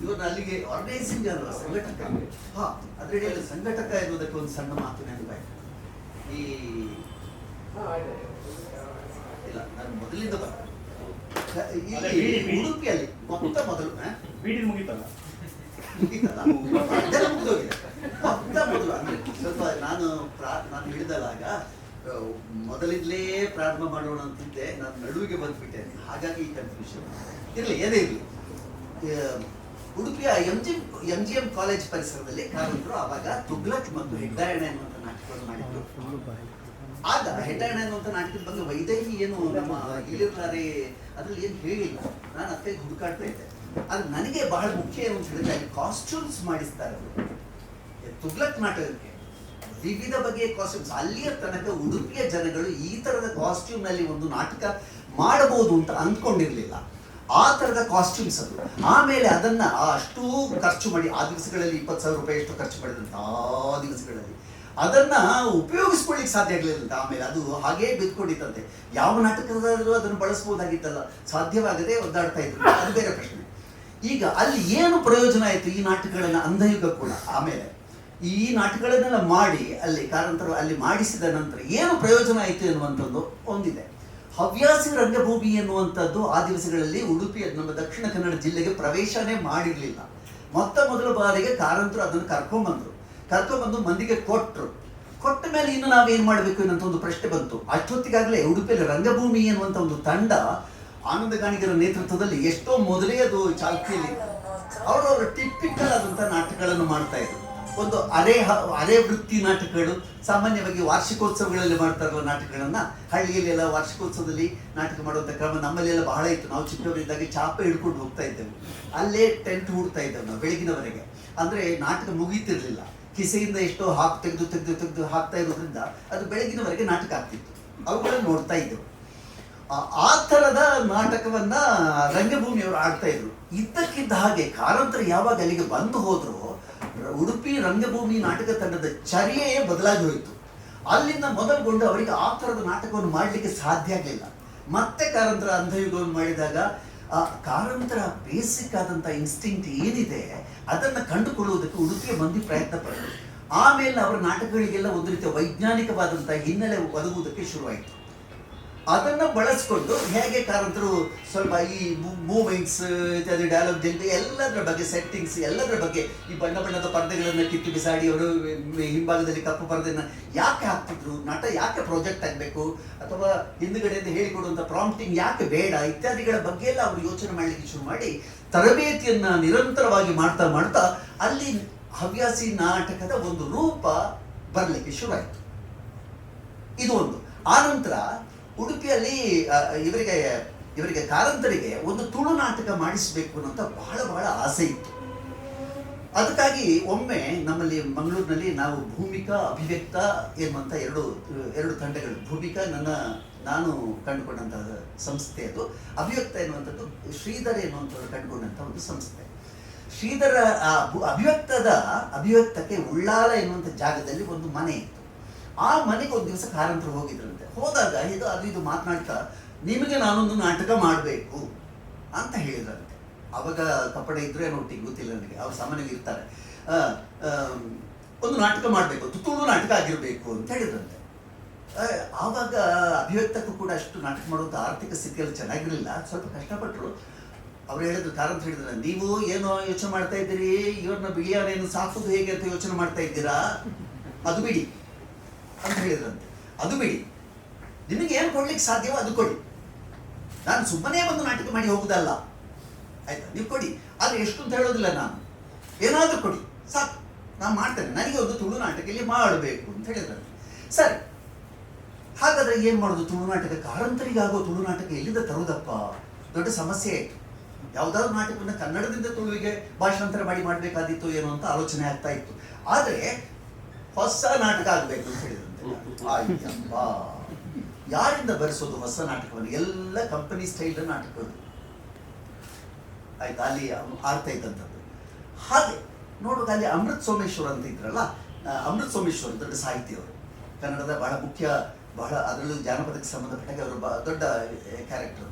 ಇವ್ರನ್ನ ಅಲ್ಲಿಗೆ ಆರ್ಗನೈಸಿಂಗ್ ಸಂಘಟಕ. ಹಾ, ಅದರಲ್ಲಿ ಸಂಘಟಕ ಎನ್ನುವುದಕ್ಕೆ ಒಂದು ಸಣ್ಣ ಮಾತು ನೆನಪಾಯ್ತು. ಈ ಇಲ್ಲ, ನಾನು ಮೊದಲಿಂದ ಬರ್ತೇನೆ ಇಲ್ಲಿ ಉಡುಪಿಯಲ್ಲಿ ಮೊತ್ತ ಮೊದಲು ಮುಗಿತಲ್ಲ ಅದೆಲ್ಲ ಮುಗಿದೋಗಿದೆ. ಮೊತ್ತ ಮೊದಲು ಅಂದ್ರೆ ಸ್ವಲ್ಪ ನಾನು ಹೇಳಿದಾಗ ಮೊದಲಿಂದಲೇ ಪ್ರಾರಂಭ ಮಾಡೋಣ ಅಂತಿದ್ದೆ, ನಾನು ನಡುವಿಗೆ ಬಂದ್ಬಿಟ್ಟೆ, ಹಾಗಾಗಿ ಈ ಕನ್ಫ್ಯೂಷನ್ ಇರಲಿ. ಏನೇ ಇರಲಿ, ಉಡುಪಿಯ MGM ಕಾಲೇಜ್ ಪರಿಸರದಲ್ಲಿ ಕಾರಂತರು ಆವಾಗ ತುಗ್ಲಕ್ ಮತ್ತು ಹೆಗ್ಗಾಯಣ ಎನ್ನುವಂಥ ನಾಟಕವನ್ನು ಮಾಡಿದ್ರು. ಆಗ ಹೆಗ್ಗಾಯಣ ಎನ್ನುವಂಥ ನಾಟಕದ ಬಗ್ಗೆ ವೈದೇಹಿ ಏನು ನಮ್ಮ ಇಲ್ಲಿರ್ತಾರೆ ಅದ್ರಲ್ಲಿ ಏನು ಹೇಳಿಲ್ಲ. ನಾನು ಅತ್ತೆ ಹುಡುಕಾಡ್ತಾ ಇದ್ದೆ. ಅದು ನನಗೆ ಬಹಳ ಮುಖ್ಯ ಏನು ಅಂತ ಹೇಳಿದ್ರೆ ಅಲ್ಲಿ ಕಾಸ್ಟ್ಯೂಮ್ಸ್ ಮಾಡಿಸ್ತಾರೆ. ತುಗ್ಲಕ್ ನಾಟಕಕ್ಕೆ ವಿವಿಧ ಬಗೆಯ ಕಾಸ್ಟ್ಯೂಮ್ಸ್. ಅಲ್ಲಿಯ ತನಕ ಉಡುಪಿಯ ಜನಗಳು ಈ ತರದ ಕಾಸ್ಟ್ಯೂಮ್ ನಲ್ಲಿ ಒಂದು ನಾಟಕ ಮಾಡಬಹುದು ಅಂತ ಅಂದ್ಕೊಂಡಿರ್ಲಿಲ್ಲ. ಆ ತರದ ಕಾಸ್ಟ್ಯೂಮ್ಸ್ ಅದು. ಆಮೇಲೆ ಅದನ್ನ ಅಷ್ಟು ಖರ್ಚು ಮಾಡಿ ಆ ದಿವಸಗಳಲ್ಲಿ 20,000 ರೂಪಾಯಿ ಎಷ್ಟು ಖರ್ಚು ಮಾಡಿದಂತ ಆ ದಿವಸಗಳಲ್ಲಿ ಅದನ್ನ ಉಪಯೋಗಿಸ್ಕೊಳ್ಳಿಕ್ಕೆ ಸಾಧ್ಯ ಆಗಲಿಲ್ಲ. ಆಮೇಲೆ ಅದು ಹಾಗೇ ಬಿದ್ಕೊಂಡಿತ್ತಂತೆ. ಯಾವ ನಾಟಕದಾದ್ರೂ ಅದನ್ನು ಬಳಸಬಹುದಾಗಿತ್ತಲ್ಲ, ಸಾಧ್ಯವಾಗದೆ ಒದ್ದಾಡ್ತಾ ಇದ್ರು. ಅದು ಬೇರೆ ಪ್ರಶ್ನೆ. ಈಗ ಅಲ್ಲಿ ಏನು ಪ್ರಯೋಜನ ಆಯಿತು ಈ ನಾಟಕಗಳನ್ನ ಅಂಧಯುಗ ಕೂಡ ಆಮೇಲೆ ಈ ನಾಟಕಗಳನ್ನೆಲ್ಲ ಮಾಡಿ ಅಲ್ಲಿ ಕಾರಂತರು ಅಲ್ಲಿ ಮಾಡಿಸಿದ ನಂತರ ಏನು ಪ್ರಯೋಜನ ಆಯಿತು ಎನ್ನುವಂಥದ್ದು ಒಂದಿದೆ. ಹವ್ಯಾಸಿ ರಂಗಭೂಮಿ ಎನ್ನುವಂಥದ್ದು ಆ ದಿವಸಗಳಲ್ಲಿ ಉಡುಪಿಯ ನಮ್ಮ ದಕ್ಷಿಣ ಕನ್ನಡ ಜಿಲ್ಲೆಗೆ ಪ್ರವೇಶನೇ ಮಾಡಿರಲಿಲ್ಲ. ಮೊದಲ ಬಾರಿಗೆ ಕಾರಂತರು ಅದನ್ನು ಕರ್ಕೊಂಡ್ಬಂದು ಮಂದಿಗೆ ಕೊಟ್ಟ ಮೇಲೆ ಇನ್ನು ನಾವೇನ್ ಮಾಡಬೇಕು ಅನ್ನೋಂಥ ಒಂದು ಪ್ರಶ್ನೆ ಬಂತು. ಅಷ್ಟೊತ್ತಿಗಾಗಲೇ ಉಡುಪಿಯಲ್ಲಿ ರಂಗಭೂಮಿ ಎನ್ನುವಂಥ ಒಂದು ತಂಡ ಆನಂದ ಗಾಣಿಗರ ನೇತೃತ್ವದಲ್ಲಿ ಎಷ್ಟೋ ಮೊದಲೇ ಅದು ಚಾಲ್ತಿಯಲ್ಲಿ ಅವರವರು ಟಿಪಿಕಲ್ ಆದಂಥ ನಾಟಕಗಳನ್ನು ಮಾಡ್ತಾ ಇದ್ರು. ಒಂದು ಅರೆ ವೃತ್ತಿ ನಾಟಕಗಳು, ಸಾಮಾನ್ಯವಾಗಿ ವಾರ್ಷಿಕೋತ್ಸವಗಳಲ್ಲಿ ಮಾಡ್ತಾರಲ್ಲ ನಾಟಕಗಳನ್ನ, ಹಳ್ಳಿಯಲ್ಲೆಲ್ಲ ವಾರ್ಷಿಕೋತ್ಸವದಲ್ಲಿ ನಾಟಕ ಮಾಡುವಂಥ ಕ್ರಮ ನಮ್ಮಲ್ಲೆಲ್ಲ ಬಹಳ ಇತ್ತು. ನಾವು ಚಿಕ್ಕವರಿದ್ದಾಗ ಚಾಪೆ ಹಿಡ್ಕೊಂಡು ಹೋಗ್ತಾ ಇದ್ದೆವು, ಅಲ್ಲೇ ಟೆಂಟ್ ಹೂಡ್ತಾ ಇದ್ದೆವು ನಾವು ಬೆಳಗಿನವರೆಗೆ. ಅಂದ್ರೆ ನಾಟಕ ಮುಗೀತಿರ್ಲಿಲ್ಲ, ಕಿಸೆಯಿಂದ ಎಷ್ಟೋ ತೆಗೆದು ಹಾಕ್ತಾ ಇರೋದ್ರಿಂದ ಅದು ಬೆಳಗಿನವರೆಗೆ ನಾಟಕ ಆಗ್ತಿತ್ತು. ಅವುಗಳನ್ನು ನೋಡ್ತಾ ಇದ್ದೆವು. ಆ ಥರದ ನಾಟಕವನ್ನ ರಂಗಭೂಮಿಯವರು ಆಡ್ತಾ ಇದ್ರು. ಇದ್ದಕ್ಕಿದ್ದ ಹಾಗೆ ಕಾರಂತರು ಯಾವಾಗ ಅಲ್ಲಿಗೆ ಬಂದು ಹೋದ್ರು, ಉಡುಪಿ ರಂಗಭೂಮಿ ನಾಟಕ ತಂಡದ ಚರ್ಯೆಯೇ ಬದಲಾಗಿ ಹೋಯಿತು. ಅಲ್ಲಿಂದ ಮೊದಲುಗೊಂಡು ಅವರಿಗೆ ಆ ಥರದ ನಾಟಕವನ್ನು ಮಾಡಲಿಕ್ಕೆ ಸಾಧ್ಯ ಆಗಲಿಲ್ಲ. ಮತ್ತೆ ಕಾರಂತರ ಅಂಧಯುಗವನ್ನು ಮಾಡಿದಾಗ ಆ ಕಾರಂತರ ಬೇಸಿಕ್ ಆದಂಥ ಇನ್ಸ್ಟಿಂಕ್ಟ್ ಏನಿದೆ ಅದನ್ನು ಕಂಡುಕೊಳ್ಳುವುದಕ್ಕೆ ಉಡುಪಿಯ ಮಂದಿ ಪ್ರಯತ್ನ ಪಟ್ಟರು. ಆಮೇಲೆ ಅವರ ನಾಟಕಗಳಿಗೆಲ್ಲ ಒಂದು ರೀತಿಯ ವೈಜ್ಞಾನಿಕವಾದಂಥ ಹಿನ್ನೆಲೆ ಒದಗುವುದಕ್ಕೆ ಶುರುವಾಯಿತು. ಅದನ್ನು ಬಳಸ್ಕೊಂಡು ಹೇಗೆ ಕಾರಂತರು ಸ್ವಲ್ಪ ಈ ಮೂಮೆಂಟ್ಸ್ ಇತ್ಯಾದಿ ಡೈಲಾಗ್ ಡೆಲಿವರಿ ಎಲ್ಲದರ ಬಗ್ಗೆ ಸೆಟ್ಟಿಂಗ್ಸ್ ಎಲ್ಲದರ ಬಗ್ಗೆ ಈ ಬಣ್ಣದ ಪರದೆಗಳನ್ನು ಕಿತ್ತು ಬಿಸಾಡಿ ಅವರು ಹಿಂಭಾಗದಲ್ಲಿ ಕಪ್ಪು ಪರದೆಯನ್ನು ಯಾಕೆ ಹಾಕ್ತಿದ್ರು, ನಟ ಯಾಕೆ ಪ್ರಾಜೆಕ್ಟ್ ಆಗಬೇಕು ಅಥವಾ ಹಿಂದುಗಡೆಯಿಂದ ಹೇಳಿಕೊಡುವಂಥ ಪ್ರಾಂಪ್ಟಿಂಗ್ ಯಾಕೆ ಬೇಡ ಇತ್ಯಾದಿಗಳ ಬಗ್ಗೆ ಎಲ್ಲ ಅವರು ಯೋಚನೆ ಮಾಡಲಿಕ್ಕೆ ಶುರು ಮಾಡಿ ತರಬೇತಿಯನ್ನ ನಿರಂತರವಾಗಿ ಮಾಡ್ತಾ ಅಲ್ಲಿ ಹವ್ಯಾಸಿ ನಾಟಕದ ಒಂದು ರೂಪ ಬರಲಿಕ್ಕೆ ಶುರುವಾಯಿತು. ಇದು ಒಂದು. ಆನಂತರ ಉಡುಪಿಯಲ್ಲಿ ಇವರಿಗೆ ಕಾರಂತರಿಗೆ ಒಂದು ತುಳು ನಾಟಕ ಮಾಡಿಸಬೇಕು ಅನ್ನೋಂಥ ಬಹಳ ಆಸೆ ಇತ್ತು. ಅದಕ್ಕಾಗಿ ಒಮ್ಮೆ ನಮ್ಮಲ್ಲಿ ಮಂಗಳೂರಿನಲ್ಲಿ ನಾವು ಭೂಮಿಕಾ ಅಭಿವ್ಯಕ್ತ ಎನ್ನುವಂಥ ಎರಡು ತಂಡಗಳು. ಭೂಮಿಕಾ ನಾನು ಕಂಡುಕೊಂಡಂತಹ ಸಂಸ್ಥೆ, ಅದು ಅಭಿವ್ಯಕ್ತ ಎನ್ನುವಂಥದ್ದು ಶ್ರೀಧರ್ ಎನ್ನುವಂಥವ್ರು ಕಂಡುಕೊಂಡಂಥ ಒಂದು ಸಂಸ್ಥೆ. ಶ್ರೀಧರ ಅಭಿವ್ಯಕ್ತಕ್ಕೆ ಉಳ್ಳಾಲ ಎನ್ನುವಂಥ ಜಾಗದಲ್ಲಿ ಒಂದು ಮನೆ ಇತ್ತು. ಆ ಮನೆಗೆ ಒಂದು ದಿವಸ ಕಾರಂತರು ಹೋಗಿದ್ರಂತೆ. ಹೋದಾಗ ಇದು ಮಾತನಾಡ್ತಾ ನಿಮಗೆ ನಾನೊಂದು ನಾಟಕ ಮಾಡಬೇಕು ಅಂತ ಹೇಳಿದ್ರಂತೆ. ಅವಾಗ ಕಪ್ಪಡ ಇದ್ರೆ ನೋಟಿಗೆ ಗೊತ್ತಿಲ್ಲ ನನಗೆ, ಅವ್ರು ಸಾಮಾನ್ಯವಾಗಿ ಇರ್ತಾರೆ. ಒಂದು ನಾಟಕ ಮಾಡಬೇಕು, ತುಳು ನಾಟಕ ಆಗಿರಬೇಕು ಅಂತ ಹೇಳಿದ್ರಂತೆ. ಆವಾಗ ಅಭಿವ್ಯಕ್ತಕ್ಕೂ ಕೂಡ ಅಷ್ಟು ನಾಟಕ ಮಾಡುವಂಥ ಆರ್ಥಿಕ ಸ್ಥಿತಿಯಲ್ಲಿ ಚೆನ್ನಾಗಿರಲಿಲ್ಲ, ಸ್ವಲ್ಪ ಕಷ್ಟಪಟ್ಟರು. ಅವ್ರು ಹೇಳಿದ್ರು, ಕಾರಂತ ಹೇಳಿದ್ರೆ, ನೀವು ಏನೋ ಯೋಚನೆ ಮಾಡ್ತಾ ಇದ್ದೀರಿ, ಇವ್ರನ್ನ ಬಿಳಿಯವನೇನು ಸಾಕೋದು ಹೇಗೆ ಅಂತ ಯೋಚನೆ ಮಾಡ್ತಾ ಇದ್ದೀರಾ, ಅದು ಬಿಡಿ ಅಂತ ಹೇಳಿದ್ರಂತೆ. ಅದು ಬಿಡಿ, ನಿಮಗೆ ಏನು ಕೊಡ್ಲಿಕ್ಕೆ ಸಾಧ್ಯವೋ ಅದು ಕೊಡಿ, ನಾನು ಸುಮ್ಮನೆ ಒಂದು ನಾಟಕ ಮಾಡಿ ಹೋಗುದಲ್ಲ, ಆಯ್ತಾ, ನೀವು ಕೊಡಿ, ಆದರೆ ಎಷ್ಟು ಅಂತ ಹೇಳೋದಿಲ್ಲ, ನಾನು ಏನಾದರೂ ಕೊಡಿ ಸಾಕು, ನಾನು ಮಾಡ್ತೇನೆ, ನನಗೆ ಒಂದು ತುಳು ನಾಟಕ ಇಲ್ಲಿ ಮಾಡಬೇಕು ಅಂತ ಹೇಳಿದ್ರಂತೆ. ಸರಿ, ಹಾಗಾದ್ರೆ ಏನು ಮಾಡೋದು? ತುಳು ನಾಟಕ, ಕಾರಂತರಿಗಾಗೋ ತುಳು ನಾಟಕ ಎಲ್ಲಿಂದ ತರುವುದಪ್ಪ? ದೊಡ್ಡ ಸಮಸ್ಯೆ ಆಯಿತು. ಯಾವುದಾದ್ರು ನಾಟಕವನ್ನು ಕನ್ನಡದಿಂದ ತುಳುವಿಗೆ ಭಾಷಾಂತರ ಮಾಡಬೇಕಾದಿತ್ತು ಏನೋ ಅಂತ ಆಲೋಚನೆ ಆಗ್ತಾ ಇತ್ತು. ಆದರೆ ಹೊಸ ನಾಟಕ ಆಗಬೇಕು ಅಂತ ಹೇಳಿದ್ರಂತೆ. ಆಯ್ತಪ್ಪ, ಯಾರಿಂದ ಬರೆಸೋದು ಹೊಸ ನಾಟಕವನ್ನು? ಎಲ್ಲ ಕಂಪನಿ ಸ್ಟೈಲ್ ನಾಟಕಗಳು, ಆಯ್ತಾ, ಅಲ್ಲಿ ಆಡ್ತಾ ಇದ್ದಂಥದ್ದು. ಹಾಗೆ ನೋಡುವಾಗ ಅಲ್ಲಿ ಅಮೃತ್ ಸೋಮೇಶ್ವರ್ ಅಂತ ಇದ್ರಲ್ಲ, ಅಮೃತ್ ಸೋಮೇಶ್ವರ್ ದೊಡ್ಡ ಸಾಹಿತಿಯವರು, ಕನ್ನಡದ ಬಹಳ ಮುಖ್ಯ, ಬಹಳ ಅದರಲ್ಲೂ ಜಾನಪದಕ್ಕೆ ಸಂಬಂಧಪಟ್ಟಾಗ ಅವರು ದೊಡ್ಡ ಕ್ಯಾರೆಕ್ಟರ್.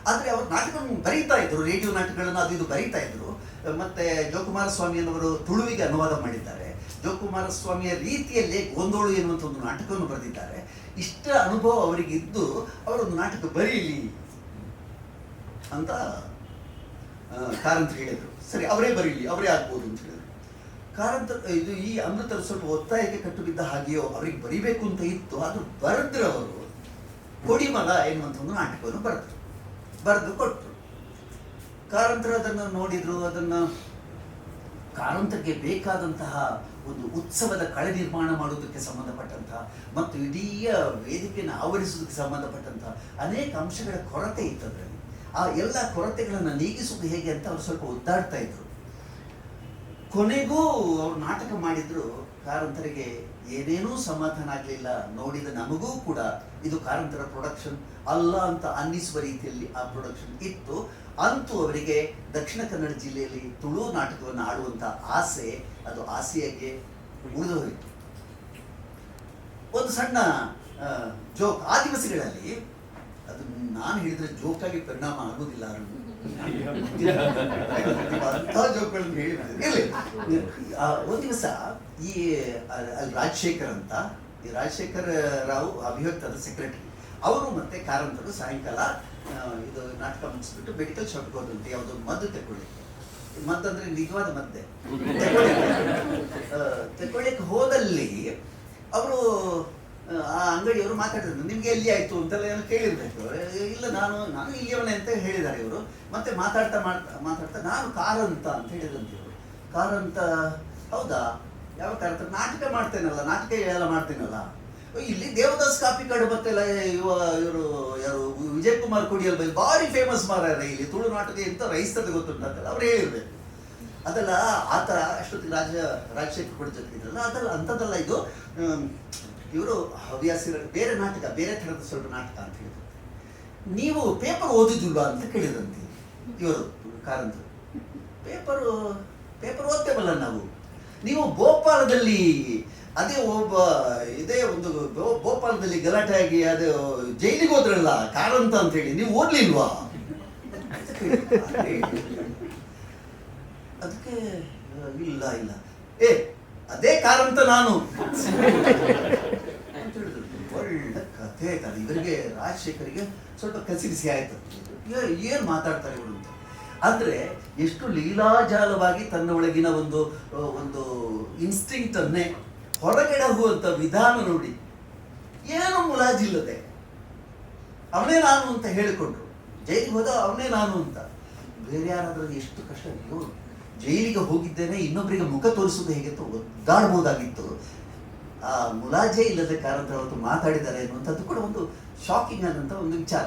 ಆದರೆ ಅವರು ನಾಟಕವನ್ನು ಬರೀತಾ ಇದ್ರು, ರೇಡಿಯೋ ನಾಟಕಗಳನ್ನು ಅದು ಇದು ಬರೀತಾ ಇದ್ರು. ಮತ್ತೆ ಜೋಕುಮಾರ ಸ್ವಾಮಿಯನ್ನವರು ತುಳುವಿಗೆ ಅನುವಾದ ಮಾಡಿದ್ದಾರೆ. ಜೋಕುಮಾರ ಸ್ವಾಮಿಯ ರೀತಿಯಲ್ಲೇ ಗೋಂದೋಳು ಎನ್ನುವಂಥ ಒಂದು ನಾಟಕವನ್ನು ಬರೆದಿದ್ದಾರೆ. ಇಷ್ಟ ಅನುಭವ ಅವರಿಗಿದ್ದು ಅವರೊಂದು ನಾಟಕ ಬರೀಲಿ ಅಂತ ಕಾರಂತರು ಹೇಳಿದರು. ಸರಿ, ಅವರೇ ಬರೀಲಿ, ಅವರೇ ಆಗ್ಬೋದು ಅಂತ ಹೇಳಿದರು. ಕಾರಂತ ಇದು ಈ ಅಮೃತರು ಸ್ವಲ್ಪ ಒತ್ತಾಯಕ್ಕೆ ಕಟ್ಟು ಬಿದ್ದ ಹಾಗೆಯೋ ಅವರಿಗೆ ಬರಿಬೇಕು ಅಂತ ಇತ್ತು. ಅದು ಬರೆದ್ರೆ ಅವರು ಕೊಡಿಮಲ ಎನ್ನುವಂಥ ಒಂದು ನಾಟಕವನ್ನು ಬರೆದು ಕೊಟ್ಟರು. ಕಾರಂತರು ಅದನ್ನು ನೋಡಿದ್ರು. ಅದನ್ನು ಕಾರಂತಕ್ಕೆ ಬೇಕಾದಂತಹ ಒಂದು ಉತ್ಸವದ ಕಳೆ ನಿರ್ಮಾಣ ಮಾಡುವುದಕ್ಕೆ ಸಂಬಂಧಪಟ್ಟಂತಹ ಮತ್ತು ಇಡೀ ವೇದಿಕೆಯನ್ನು ಆವರಿಸುವುದಕ್ಕೆ ಸಂಬಂಧಪಟ್ಟಂತಹ ಅನೇಕ ಅಂಶಗಳ ಕೊರತೆ ಇತ್ತು ಅದರಲ್ಲಿ. ಆ ಎಲ್ಲ ಕೊರತೆಗಳನ್ನು ನೀಗಿಸುವುದು ಹೇಗೆ ಅಂತ ಅವರು ಸ್ವಲ್ಪ ಒದ್ದಾಡ್ತಾ ಇದ್ರು. ಕೊನೆಗೂ ಅವರು ನಾಟಕ ಮಾಡಿದ್ರು. ಕಾರಂತರಿಗೆ ಏನೇನೂ ಸಮಾಧಾನ ಆಗಲಿಲ್ಲ. ನೋಡಿದ ನಮಗೂ ಕೂಡ ಇದು ಕಾರಂತರ ಪ್ರೊಡಕ್ಷನ್ ಅಲ್ಲ ಅಂತ ಅನ್ನಿಸುವ ರೀತಿಯಲ್ಲಿ ಆ ಪ್ರೊಡಕ್ಷನ್ ಇತ್ತು. ಅಂತೂ ಅವರಿಗೆ ದಕ್ಷಿಣ ಕನ್ನಡ ಜಿಲ್ಲೆಯಲ್ಲಿ ತುಳು ನಾಟಕವನ್ನು ಆಡುವಂಥ ಆಸೆ, ಅದು ಆಸೆಯಾಗಿ ಉಳಿದು ಹೋಯಿತು. ಒಂದು ಸಣ್ಣ ಜೋಕ್ ಆ ದಿವಸಗಳಲ್ಲಿ, ಅದು ನಾನು ಹೇಳಿದ್ರೆ ಜೋಕಾಗಿ ಪರಿಣಾಮ ಆಗುವುದಿಲ್ಲ. ಜೋಕ್ಗಳನ್ನು ಹೇಳಿ ಒಂದು ದಿವಸ ಈ ಅಲ್ಲಿ ರಾಜಶೇಖರ್ ಅಂತ, ಈ ರಾಜಶೇಖರ್ ರಾವ್ ಅಭಿವ್ಯಕ್ತದ ಸೆಕ್ರೆಟರಿ, ಅವರು ಮತ್ತೆ ಕಾರಂತರು ಸಾಯಂಕಾಲ ಇದು ನಾಟಕ ಮುಗಿಸ್ಬಿಟ್ಟು ಮೆಡಿಕಲ್ ಶಾಪ್ಗೆ ಹೋದಂತೆ ಯಾವುದೋ ಮದ್ದು ತಗೊಳ್ಳಿಕ್ಕೆ. ಮದ್ದು ಅಂದ್ರೆ ನಿಜವಾದ ಮದ್ದೆ ತಗೊಳ್ಳಿಕ್ಕೆ ಹೋದಲ್ಲಿ ಅವರು ಆ ಅಂಗಡಿಯವರು ಮಾತಾಡಿದ್ರು. ನಿಮ್ಗೆ ಎಲ್ಲಿ ಆಯ್ತು ಅಂತೆಲ್ಲ ಏನೋ ಕೇಳಿರ್ಬೇಕು. ಇಲ್ಲ, ನಾನು ಇಲ್ಲಿಯವನೇ ಅಂತ ಹೇಳಿದ್ದಾರೆ ಇವರು. ಮತ್ತೆ ಮಾತಾಡ್ತಾ ನಾನು ಕಾರಂತ ಅಂತ ಹೇಳಿದಂತೆ ಇವರು. ಕಾರಂತ, ಹೌದಾ, ಯಾವ ಕಾರಂತ? ನಾಟಕ ಮಾಡ್ತೇನಲ್ಲ, ನಾಟಕ ಎಲ್ಲ ಮಾಡ್ತೇನಲ್ಲ. ಇಲ್ಲಿ ದೇವದಾಸ್ ಕಾಪಿ ಕಾರ್ಡ್ ಮತ್ತೆಲ್ಲ ಇವರು ಯಾರು ವಿಜಯ್ ಕುಮಾರ್ ಕೊಡಿಯಲ್ ಬೈ ಭಾರಿ ಫೇಮಸ್ ಮಾರಾಯ ಇಲ್ಲಿ ತುಳು ನಾಟಕ ಎಂತ ರೈಸ್ತದ ಗೊತ್ತುಂಟಂತೆಲ್ಲ ಅವ್ರು ಹೇಳಿರ್ಬೇಕು. ಅದೆಲ್ಲ ಆ ಥರ ಅಷ್ಟೊತ್ತಿಗೆ ರಾಜಶೇಖರ್ ಕೊಡಿ ಜೊತೆಗಿದ್ರಲ್ಲ, ಅದೆಲ್ಲ ಅಂಥದ್ದಲ್ಲ ಇದು. ಇವರು ಹವ್ಯಾಸಿ ಬೇರೆ ನಾಟಕ, ಬೇರೆ ಥರದ ಸ್ವಲ್ಪ ನಾಟಕ ಅಂತ ಹೇಳಿದ್ರು. ನೀವು ಪೇಪರ್ ಓದಿದ್ದಿಲ್ವಾ ಅಂತ ಕೇಳಿದಂತೆ ಇವರು ಕಾರಂತರು. ಪೇಪರ್ ಓದ್ತೇವಲ್ಲ ನಾವು. ನೀವು ಭೋಪಾಲದಲ್ಲಿ ಅದೇ ಇದೇ ಒಂದು ಭೋಪಾಲದಲ್ಲಿ ಗಲಾಟೆ ಆಗಿ ಅದು ಜೈಲಿಗೆ ಹೋದ್ರಲ್ಲ ಕಾರಂತ ಅಂತ ಹೇಳಿ, ನೀವು ಓದ್ಲಿಲ್ವಾ? ಅದಕ್ಕೆ ಇಲ್ಲ ಅದೇ ಕಾರಂತ ನಾನು ಅಂತ ಹೇಳಿದ್ರು. ಒಳ್ಳೆ ಕಥೆ ಆಯ್ತಲ್ಲ ಇವರಿಗೆ. ರಾಜಶೇಖರಿಗೆ ಸ್ವಲ್ಪ ಕಸಿರಿಸಿ ಆಯ್ತು. ಏನು ಮಾತಾಡ್ತಾರೆ ಇವರು ಅಂತ. ಅಂದ್ರೆ ಎಷ್ಟು ಲೀಲಾಜಾಲವಾಗಿ ತನ್ನ ಒಳಗಿನ ಒಂದು ಇನ್ಸ್ಟಿಂಕ್ಟ್ ಅನ್ನೇ ಹೊರಗಡೆ ಹೋಗುವಂತ ವಿಧಾನ ನೋಡಿ. ಏನು ಮುಲಾಜಿಲ್ಲದೆ ಅವನೇ ನಾನು ಅಂತ ಹೇಳಿಕೊಂಡ್ರು. ಜೈಲಿಗೆ ಹೋದ ಅವನೇ ನಾನು ಅಂತ. ಬೇರೆ ಯಾರಾದ್ರೂ ಎಷ್ಟು ಕಷ್ಟ. ಅಯ್ಯೋ, ಜೈಲಿಗೆ ಹೋಗಿದ್ದೇನೆ, ಇನ್ನೊಬ್ಬರಿಗೆ ಮುಖ ತೋರಿಸೋದು ಹೇಗೆ ಅಂತ ಒದ್ದಾಡ್ಬೋದಾಗಿತ್ತು. ಆ ಮುಲಾಜೆ ಇಲ್ಲದೆ ಕಾರಂತರ ಅವತ್ತು ಮಾತಾಡಿದ್ದಾರೆ ಅನ್ನುವಂಥದ್ದು ಕೂಡ ಒಂದು ಶಾಕಿಂಗ್ ಆದಂಥ ಒಂದು ವಿಚಾರ.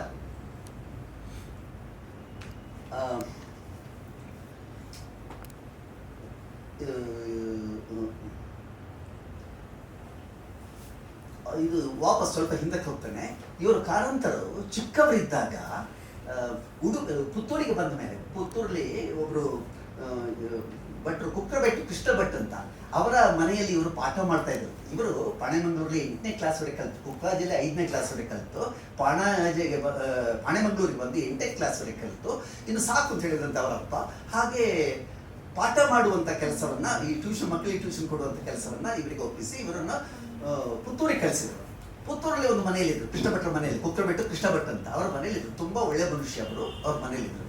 ಇದು ವಾಪಸ್ ಸ್ವಲ್ಪ ಹಿಂದಕ್ಕೆ ಹೋಗ್ತಾನೆ. ಇವರು ಕಾರಂತರು ಚಿಕ್ಕವರಿದ್ದಾಗ ಪುತ್ತೂರಿಗೆ ಬಂದ ಮೇಲೆ, ಪುತ್ತೂರಲ್ಲಿ ಒಬ್ರು ಭಟ್ರು ಕುಕ್ರಭಟ್ ಕೃಷ್ಣ ಭಟ್ ಅಂತ, ಅವರ ಮನೆಯಲ್ಲಿ ಇವರು ಪಾಠ ಮಾಡ್ತಾ ಇದ್ರು. ಇವರು ಪಾಣೆಮಂಗ್ಳೂರಲ್ಲಿ 8ನೇ ಕ್ಲಾಸ್ವರೆಗೆ ಕಲಿತು, ಕುಕ್ಕಾಜಿಯಲ್ಲಿ 5ನೇ ಕ್ಲಾಸ್ವರೆಗೆ ಕಲಿತು, ಪಾಣೆಮಂಗ್ಳೂರಿಗೆ ಬಂದು 8ನೇ ಕ್ಲಾಸ್ವರೆಗೆ ಕಲಿತು, ಇನ್ನು ಸಾಕು ಅಂತ ಹೇಳಿದಂತೆ ಅವರಪ್ಪ. ಹಾಗೆ ಪಾಠ ಮಾಡುವಂಥ ಕೆಲಸವನ್ನ, ಈ ಮಕ್ಕಳಿಗೆ ಟ್ಯೂಷನ್ ಕೊಡುವಂಥ ಕೆಲಸವನ್ನ ಇವರಿಗೆ ಒಪ್ಪಿಸಿ ಇವರನ್ನ ಪುತ್ತೂರಿಗೆ ಕಳಿಸಿದರು. ಪುತ್ತೂರಲ್ಲಿ ಒಂದು ಮನೆಯಲ್ಲಿದ್ದರು, ಕೃಷ್ಣ ಭಟ್ರ ಮನೆಯಲ್ಲಿ, ಕುಕ್ರಭಟ್ ಕೃಷ್ಣ ಭಟ್ ಅಂತ ಅವರ ಮನೆಯಲ್ಲಿದ್ದರು. ತುಂಬ ಒಳ್ಳೆಯ ಮನುಷ್ಯ ಅವರು, ಅವ್ರ ಮನೆಯಲ್ಲಿದ್ದರು.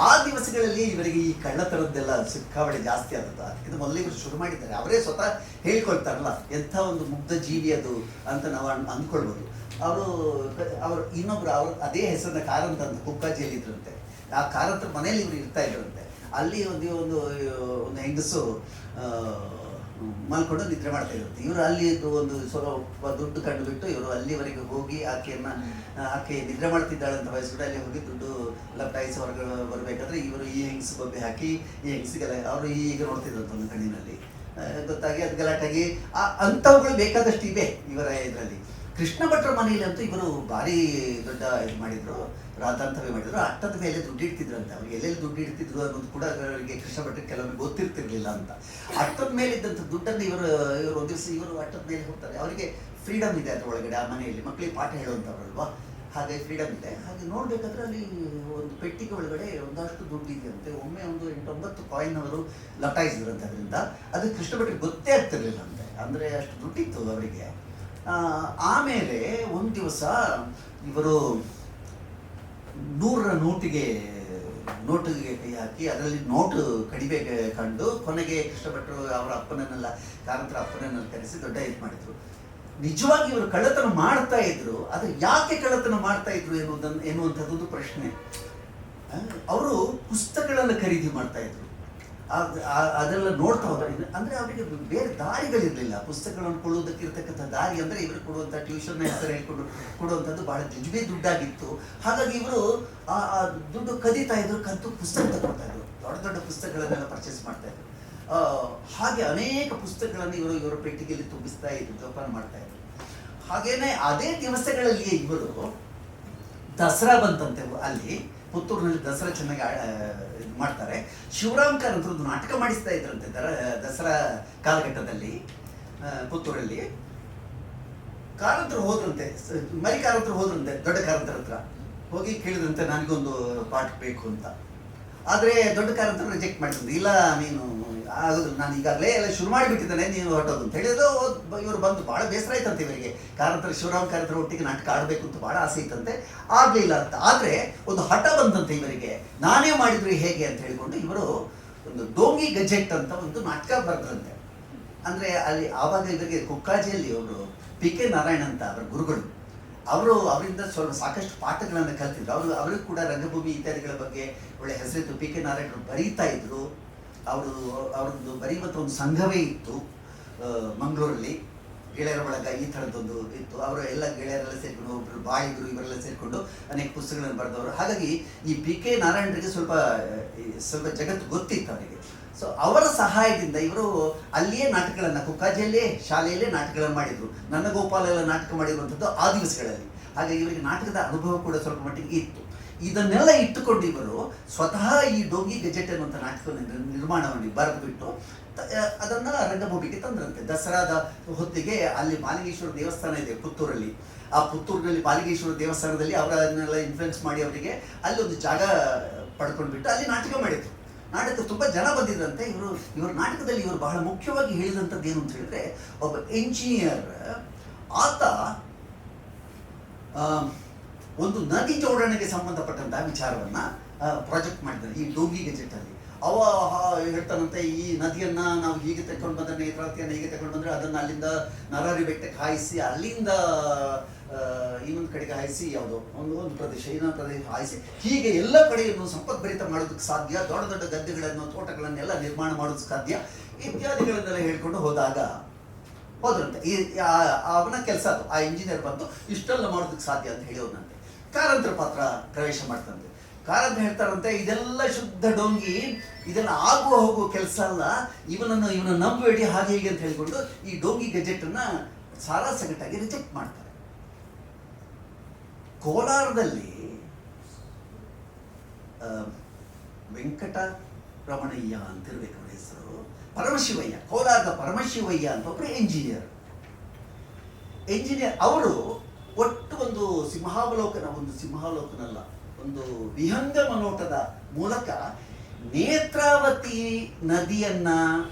ಆ ದಿವಸಗಳಲ್ಲಿ ಇವರಿಗೆ ಈ ಕಳ್ಳತನದ್ದೆಲ್ಲ ಸಿಕ್ಕಾಬಳೆ ಜಾಸ್ತಿ ಆದದ್ದು. ಅದಕ್ಕಿಂತ ಮೊದಲೇ ಇವರು ಶುರು ಮಾಡಿದ್ದಾರೆ. ಅವರೇ ಸ್ವತಃ ಹೇಳ್ಕೊಳ್ತಾರಲ್ಲ, ಎಂಥ ಒಂದು ಮುಗ್ಧ ಜೀವಿ ಅದು ಅಂತ ನಾವು ಅಂದ್ಕೊಳ್ಬೋದು. ಅವರು ಇನ್ನೊಬ್ರು ಅದೇ ಹೆಸರನ್ನ ಕಾರಂತ ಅಂತ ಕುಕ್ಕಾಜಿಯಲ್ಲಿ ಇದ್ರಂತೆ. ಆ ಕಾರಂತರ ಮನೆಯಲ್ಲಿ ಇವರು ಇರ್ತಾ ಇದ್ರಂತೆ. ಅಲ್ಲಿ ಒಂದು ಹೆಂಗಸು ಮಲ್ಕೊಂಡು ನಿದ್ರೆ ಮಾಡ್ತಾ ಇರುತ್ತೆ. ಇವರು ಅಲ್ಲಿ ಒಂದು ಸ್ವಲ್ಪ ದುಡ್ಡು ಕಂಡು ಬಿಟ್ಟು ಇವರು ಅಲ್ಲಿವರೆಗೆ ಹೋಗಿ ಆಕೆ ನಿದ್ರೆ ಮಾಡ್ತಿದ್ದಾಳೆ ಅಂತ ವಯಸ್ಸು ಅಲ್ಲಿ ಹೋಗಿ ದುಡ್ಡು ಲಪ್ಟಾಯಿಸಿ ಹೊರಗೆ ಬರಬೇಕಾದ್ರೆ ಇವರು ಈ ಹೆಂಗಸು ಬೊಬ್ಬೆ ಹಾಕಿ ಈ ಹೆಂಗಸಿಗೆಲ್ಲ ಅವರು ಈಗ ನೋಡ್ತಿದ್ರಂತ ಒಂದು ಕಣ್ಣಿನಲ್ಲಿ ಗೊತ್ತಾಗಿ ಅದು ಗಲಾಟಾಗಿ ಅಂಥವುಗಳು ಬೇಕಾದಷ್ಟು ಇವೆ ಇವರ ಇದರಲ್ಲಿ. ಕೃಷ್ಣ ಭಟ್ರ ಮನೆಯಲ್ಲಿ ಅಂತೂ ಇವರು ಭಾರಿ ದೊಡ್ಡ ಇದು ಮಾಡಿದ್ರು, ರಾತಾಂತವೇ ಮಾಡಿದ್ರು. ಅಟ್ಟದ ಮೇಲೆ ದುಡ್ಡು ಇಡ್ತಿದ್ರಂತೆ. ಅವ್ರಿಗೆ ಎಲ್ಲೆಲ್ಲಿ ದುಡ್ಡು ಇಡ್ತಿದ್ರು ಅನ್ನೋದು ಕೂಡ ಅವರಿಗೆ ಕೃಷ್ಣ ಭಟ್ರಿಗೆ ಕೆಲವೊಮ್ಮೆ ಗೊತ್ತಿರ್ತಿರ್ಲಿಲ್ಲ ಅಂತ. ಅಟ್ಟದ ಮೇಲೆ ಇದ್ದಂಥ ದುಡ್ಡನ್ನು ಇವರು ಒಂದು ದಿವಸ ಇವರು ಅಟ್ಟದ ಮೇಲೆ ಹೋಗ್ತಾರೆ. ಅವರಿಗೆ ಫ್ರೀಡಮ್ ಇದೆ ಅದ್ರ ಒಳಗಡೆ, ಆ ಮನೆಯಲ್ಲಿ ಮಕ್ಕಳಿಗೆ ಪಾಠ ಹೇಳುವಂಥವ್ರಲ್ವಾ, ಹಾಗೆ ಫ್ರೀಡಮ್ ಇದೆ. ಹಾಗೆ ನೋಡ್ಬೇಕಾದ್ರೆ ಅಲ್ಲಿ ಒಂದು ಪೆಟ್ಟಿಗೆ ಒಳಗಡೆ ಒಂದಷ್ಟು ದುಡ್ಡು ಇದೆಯಂತೆ. ಒಮ್ಮೆ ಒಂದು 8-9 ಕಾಯಿನ್ ಅವರು ಲಟಾಯಿಸಿದ್ರಂತೆ. ಅದರಿಂದ ಅದು ಕೃಷ್ಣ ಭಟ್ರಿಗೆ ಗೊತ್ತೇ ಆಗ್ತಿರ್ಲಿಲ್ಲ ಅಂತೆ, ಅಂದರೆ ಅಷ್ಟು ದುಡ್ಡಿತ್ತು ಅವರಿಗೆ. ಆಮೇಲೆ ಒಂದು ದಿವಸ ಇವರು 100ರ ನೋಟಿಗೆ ಕೈ ಹಾಕಿ ಅದರಲ್ಲಿ ನೋಟು ಕಡಿಮೆ ಕಂಡು ಕೊನೆಗೆ ಕೃಷ್ಣ ಭಟ್ರು ಅವರ ಅಪ್ಪನನ್ನೆಲ್ಲ ಕಾರಂತರ ಅಪ್ಪನನ್ನೆಲ್ಲ ಕರೆಸಿ ದೊಡ್ಡ ಇದು ಮಾಡಿದ್ರು. ನಿಜವಾಗಿ ಇವರು ಕಳ್ಳತನ ಮಾಡ್ತಾ ಇದ್ರು, ಆದರೆ ಯಾಕೆ ಕಳ್ಳತನ ಮಾಡ್ತಾ ಇದ್ರು ಎನ್ನುವಂಥದ್ದು ಪ್ರಶ್ನೆ. ಅವರು ಪುಸ್ತಕಗಳನ್ನು ಖರೀದಿ ಮಾಡ್ತಾ ಇದ್ರು, ಅದೆಲ್ಲ ನೋಡ್ತಾ ಹೋದ್ರೆ ಅಂದರೆ ಅವರಿಗೆ ಬೇರೆ ದಾರಿಗಳಿರಲಿಲ್ಲ. ಪುಸ್ತಕಗಳನ್ನು ಕೊಡುವುದಕ್ಕೆ ಇರತಕ್ಕಂಥ ದಾರಿ ಅಂದರೆ ಇವರು ಕೊಡುವಂಥ ಟ್ಯೂಷನ್ ಹೆಸರು ಹೇಳ್ಕೊಂಡು ಕೊಡುವಂಥದ್ದು ಬಹಳ ಜುಜುಬಿ ದುಡ್ಡಾಗಿತ್ತು. ಹಾಗಾಗಿ ಇವರು ಆ ದುಡ್ಡು ಕದೀತಾ ಇದ್ರು, ಕದ್ದು ಪುಸ್ತಕ ತಗೊಳ್ತಾ ಇದ್ರು, ದೊಡ್ಡ ದೊಡ್ಡ ಪುಸ್ತಕಗಳನ್ನೆಲ್ಲ ಪರ್ಚೇಸ್ ಮಾಡ್ತಾ ಇದ್ರು. ಹಾಗೆ ಅನೇಕ ಪುಸ್ತಕಗಳನ್ನು ಇವರ ಪೆಟ್ಟಿಗೆಯಲ್ಲಿ ತುಂಬಿಸ್ತಾ ಇದ್ರು, ಜೋಪಾನ ಮಾಡ್ತಾ ಇದ್ರು. ಹಾಗೇನೆ ಅದೇ ದಿವಸಗಳಲ್ಲಿ ಇವರು ದಸರಾ ಬಂತಂತೆ. ಅಲ್ಲಿ ಪುತ್ತೂರಿನಲ್ಲಿ ದಸರಾ ಚೆನ್ನಾಗಿ ಮಾಡ್ತಾರೆ. ಶಿವರಾಮ್ ಕಾರಂತರು ಒಂದು ನಾಟಕ ಮಾಡಿಸ್ತಾ ಇದ್ರಂತೆ ದಸರಾ ಕಾಲಘಟ್ಟದಲ್ಲಿ ಪುತ್ತೂರಲ್ಲಿ. ಕಾರಂತರು ಹೋದ್ರಂತೆ, ಮರಿ ಕಾರಂತರು ಹೋದ್ರಂತೆ ದೊಡ್ಡ ಕಾರಂತರ ಹತ್ರ ಹೋಗಿ ಕೇಳಿದ್ರಂತೆ, ನನಗೊಂದು ಪಾಠ ಬೇಕು ಅಂತ. ಆದರೆ ದೊಡ್ಡ ಕಾರಂತರು ರಿಜೆಕ್ಟ್ ಮಾಡಿದ್ರು. ಇಲ್ಲ, ನೀನು ಆಗೋದು, ನಾನು ಈಗಾಗಲೇ ಎಲ್ಲ ಶುರು ಮಾಡಿಬಿಟ್ಟಿದ್ದಾನೆ, ನೀನು ಹೊರಟೋದು ಅಂತ ಹೇಳಿದ್ರು. ಇವರು ಬಂದು ಭಾಳ ಬೇಸರ ಆಯ್ತಂತೆ ಇವರಿಗೆ. ಕಾರಂತರ ಶಿವರಾಮ್ ಕಾರಂತರ ಒಟ್ಟಿಗೆ ನಾಟಕ ಆಡಬೇಕು ಅಂತ ಭಾಳ ಆಸೆ ಇತ್ತಂತೆ, ಆಗಲಿಲ್ಲ ಅಂತ. ಆದರೆ ಒಂದು ಹಠ ಬಂದಂತೆ ಇವರಿಗೆ, ನಾನೇ ಮಾಡಿದ್ರು ಹೇಗೆ ಅಂತ ಹೇಳಿಕೊಂಡು ಇವರು ಒಂದು ಡೋಂಗಿ ಗೆಜೆಟ್ ಅಂತ ಒಂದು ನಾಟಕ ಬರೆದ್ರಂತೆ. ಅಂದರೆ ಅಲ್ಲಿ ಆವಾಗ ಇವರಿಗೆ ಕುಕ್ಕಾಜಿಯಲ್ಲಿ ಅವರು PK ನಾರಾಯಣ ಅಂತ ಅವರ ಗುರುಗಳು, ಅವರಿಂದ ಸ್ವಲ್ಪ ಸಾಕಷ್ಟು ಪಾಠಗಳನ್ನು ಕಲ್ತಿದ್ರು. ಅವರಿಗೂ ಕೂಡ ರಂಗಭೂಮಿ ಇತ್ಯಾದಿಗಳ ಬಗ್ಗೆ ಒಳ್ಳೆ ಹೆಸರಿತ್ತು. PK ನಾರಾಯಣರು ಬರೀತಾ ಇದ್ರು. ಅವ್ರದ್ದು ಬರೆಯುವಂಥ ಒಂದು ಸಂಘವೇ ಇತ್ತು ಮಂಗಳೂರಲ್ಲಿ, ಗೆಳೆಯರ ಬಳಗ ಈ ಥರದ್ದೊಂದು ಇತ್ತು. ಅವರು ಎಲ್ಲ ಗೆಳೆಯರೆಲ್ಲ ಸೇರಿಕೊಂಡು, ಒಬ್ಬರು ಬಾಳಿಗರು ಇವರೆಲ್ಲ ಸೇರಿಕೊಂಡು ಅನೇಕ ಪುಸ್ತಕಗಳನ್ನು ಬರೆದವರು. ಹಾಗಾಗಿ ಈ PK ನಾರಾಯಣರಿಗೆ ಸ್ವಲ್ಪ ಜಗತ್ತು ಗೊತ್ತಿತ್ತು ಅವರಿಗೆ. ಸೊ ಅವರ ಸಹಾಯದಿಂದ ಇವರು ಅಲ್ಲಿಯೇ ನಾಟಕಗಳನ್ನು, ಕುಕ್ಕಾಜಿಯಲ್ಲೇ ಶಾಲೆಯಲ್ಲೇ ನಾಟಕಗಳನ್ನು ಮಾಡಿದರು. ನನ್ನ ಗೋಪಾಲ ಎಲ್ಲ ನಾಟಕ ಮಾಡಿರುವಂಥದ್ದು ಆ ದಿವಸಗಳಲ್ಲಿ. ಹಾಗಾಗಿ ಇವರಿಗೆ ನಾಟಕದ ಅನುಭವ ಕೂಡ ಸ್ವಲ್ಪ ಮಟ್ಟಿಗೆ ಇತ್ತು. ಇದನ್ನೆಲ್ಲ ಇಟ್ಟುಕೊಂಡು ಇವರು ಸ್ವತಃ ಈ ಡೋಂಗಿ ಗೆಜೆಟ್ ಅನ್ನುವಂಥ ನಾಟಕವನ್ನು ನಿರ್ಮಾಣವನ್ನು ಬರೆದುಬಿಟ್ಟು ಅದನ್ನು ರಂಗಭೂಮಿಗೆ ತಂದ್ರಂತೆ. ದಸರಾದ ಹೊತ್ತಿಗೆ ಅಲ್ಲಿ ಮಾಲಿಂಗೇಶ್ವರ ದೇವಸ್ಥಾನ ಇದೆ ಪುತ್ತೂರಲ್ಲಿ. ಆ ಪುತ್ತೂರಿನಲ್ಲಿ ಮಾಲಿಂಗೇಶ್ವರ ದೇವಸ್ಥಾನದಲ್ಲಿ ಅವರನ್ನೆಲ್ಲ ಇನ್ಫ್ಲುಯೆನ್ಸ್ ಮಾಡಿ ಅವರಿಗೆ ಅಲ್ಲಿ ಒಂದು ಜಾಗ ಪಡ್ಕೊಂಡ್ಬಿಟ್ಟು ಅಲ್ಲಿ ನಾಟಕ ಮಾಡಿದ್ರು. ನಾಟಕ ತುಂಬ ಜನ ಬಂದಿದ್ರಂತೆ. ಇವರು ನಾಟಕದಲ್ಲಿ ಇವರು ಬಹಳ ಮುಖ್ಯವಾಗಿ ಹೇಳಿದಂಥದ್ದು ಏನು ಅಂತ ಹೇಳಿದ್ರೆ, ಒಬ್ಬ ಎಂಜಿನಿಯರ್ ಆತ ಒಂದು ನದಿ ಜೋಡಣೆಗೆ ಸಂಬಂಧಪಟ್ಟಂತಹ ವಿಚಾರವನ್ನ ಪ್ರಾಜೆಕ್ಟ್ ಮಾಡಿದ್ದಾರೆ ಈ ಡೋಂಗಿ ಗೆಜೆಟ್ ಅಲ್ಲಿ. ಅವ ಹೇಳ್ತಾನಂತೆ, ಈ ನದಿಯನ್ನ ನಾವು ಹೀಗೆ ತಗೊಂಡು ಬಂದ್ರೆ, ನೇತ್ರಾವತಿಯನ್ನು ಹೀಗೆ ತಗೊಂಡು ಬಂದ್ರೆ ಅದನ್ನ ಅಲ್ಲಿಂದ ನರಹರಿ ಬೆಟ್ಟಕ್ಕೆ ಹಾಯಿಸಿ, ಅಲ್ಲಿಂದ ಇನ್ನೊಂದು ಕಡೆಗೆ ಹಾಯಿಸಿ, ಯಾವುದೋ ಒಂದು ಪ್ರದೇಶ ಇನ್ನೊಂದು ಪ್ರದೇಶ ಹಾಯಿಸಿ, ಹೀಗೆ ಎಲ್ಲ ಕಡೆಯನ್ನು ಸಂಪದ್ಭರಿತ ಮಾಡೋದಕ್ಕೆ ಸಾಧ್ಯ, ದೊಡ್ಡ ದೊಡ್ಡ ಗದ್ದೆಗಳನ್ನು ತೋಟಗಳನ್ನೆಲ್ಲ ನಿರ್ಮಾಣ ಮಾಡೋದಕ್ಕೆ ಸಾಧ್ಯ ಇತ್ಯಾದಿಗಳನ್ನೆಲ್ಲ ಹೇಳ್ಕೊಂಡು ಹೋದ್ರಂತೆ. ಅವನ ಕೆಲಸ ಅದು. ಆ ಇಂಜಿನಿಯರ್ ಬಂದು ಇಷ್ಟೆಲ್ಲ ಮಾಡೋದಕ್ಕೆ ಸಾಧ್ಯ ಅಂತ ಹೇಳೋದಂತೆ. ಕಾರಂತರ ಪಾತ್ರ ಪ್ರವೇಶ ಮಾಡ್ತಂತೆ. ಕಾರಂತ ಹೇಳ್ತಾರಂತೆ, ಇದೆಲ್ಲ ಶುದ್ಧ ಡೋಂಗಿ, ಇದೆಲ್ಲ ಆಗುವ ಹೋಗುವ ಕೆಲಸ ಅಲ್ಲ, ಇವನನ್ನು ನಂಬೇಡಿ ಹಾಗೆ ಹೀಗೆ ಅಂತ ಹೇಳಿಕೊಂಡು ಈ ಡೋಂಗಿ ಗೆಜೆಟ್ ಅನ್ನ ಸಾರಾಸಗಟ್ಟಾಗಿ ರಿಜೆಕ್ಟ್ ಮಾಡ್ತಾರೆ. ಕೋಲಾರದಲ್ಲಿ ವೆಂಕಟರಮಣಯ್ಯ ಅಂತಿರ್ಬೇಕು ಅವರ ಹೆಸರು, ಪರಮಶಿವಯ್ಯ, ಕೋಲಾರದ ಪರಮಶಿವಯ್ಯ ಅಂತ ಒಬ್ಬರು ಇಂಜಿನಿಯರ್. ಅವರು ಒಟ್ಟು ಒಂದು ಸಿಂಹಾವಲೋಕನ ಅಲ್ಲ, ಒಂದು ವಿಹಂಗಮ ನೋಟದ ಮೂಲಕ ನೇತ್ರಾವತಿ ನದಿಯನ್ನ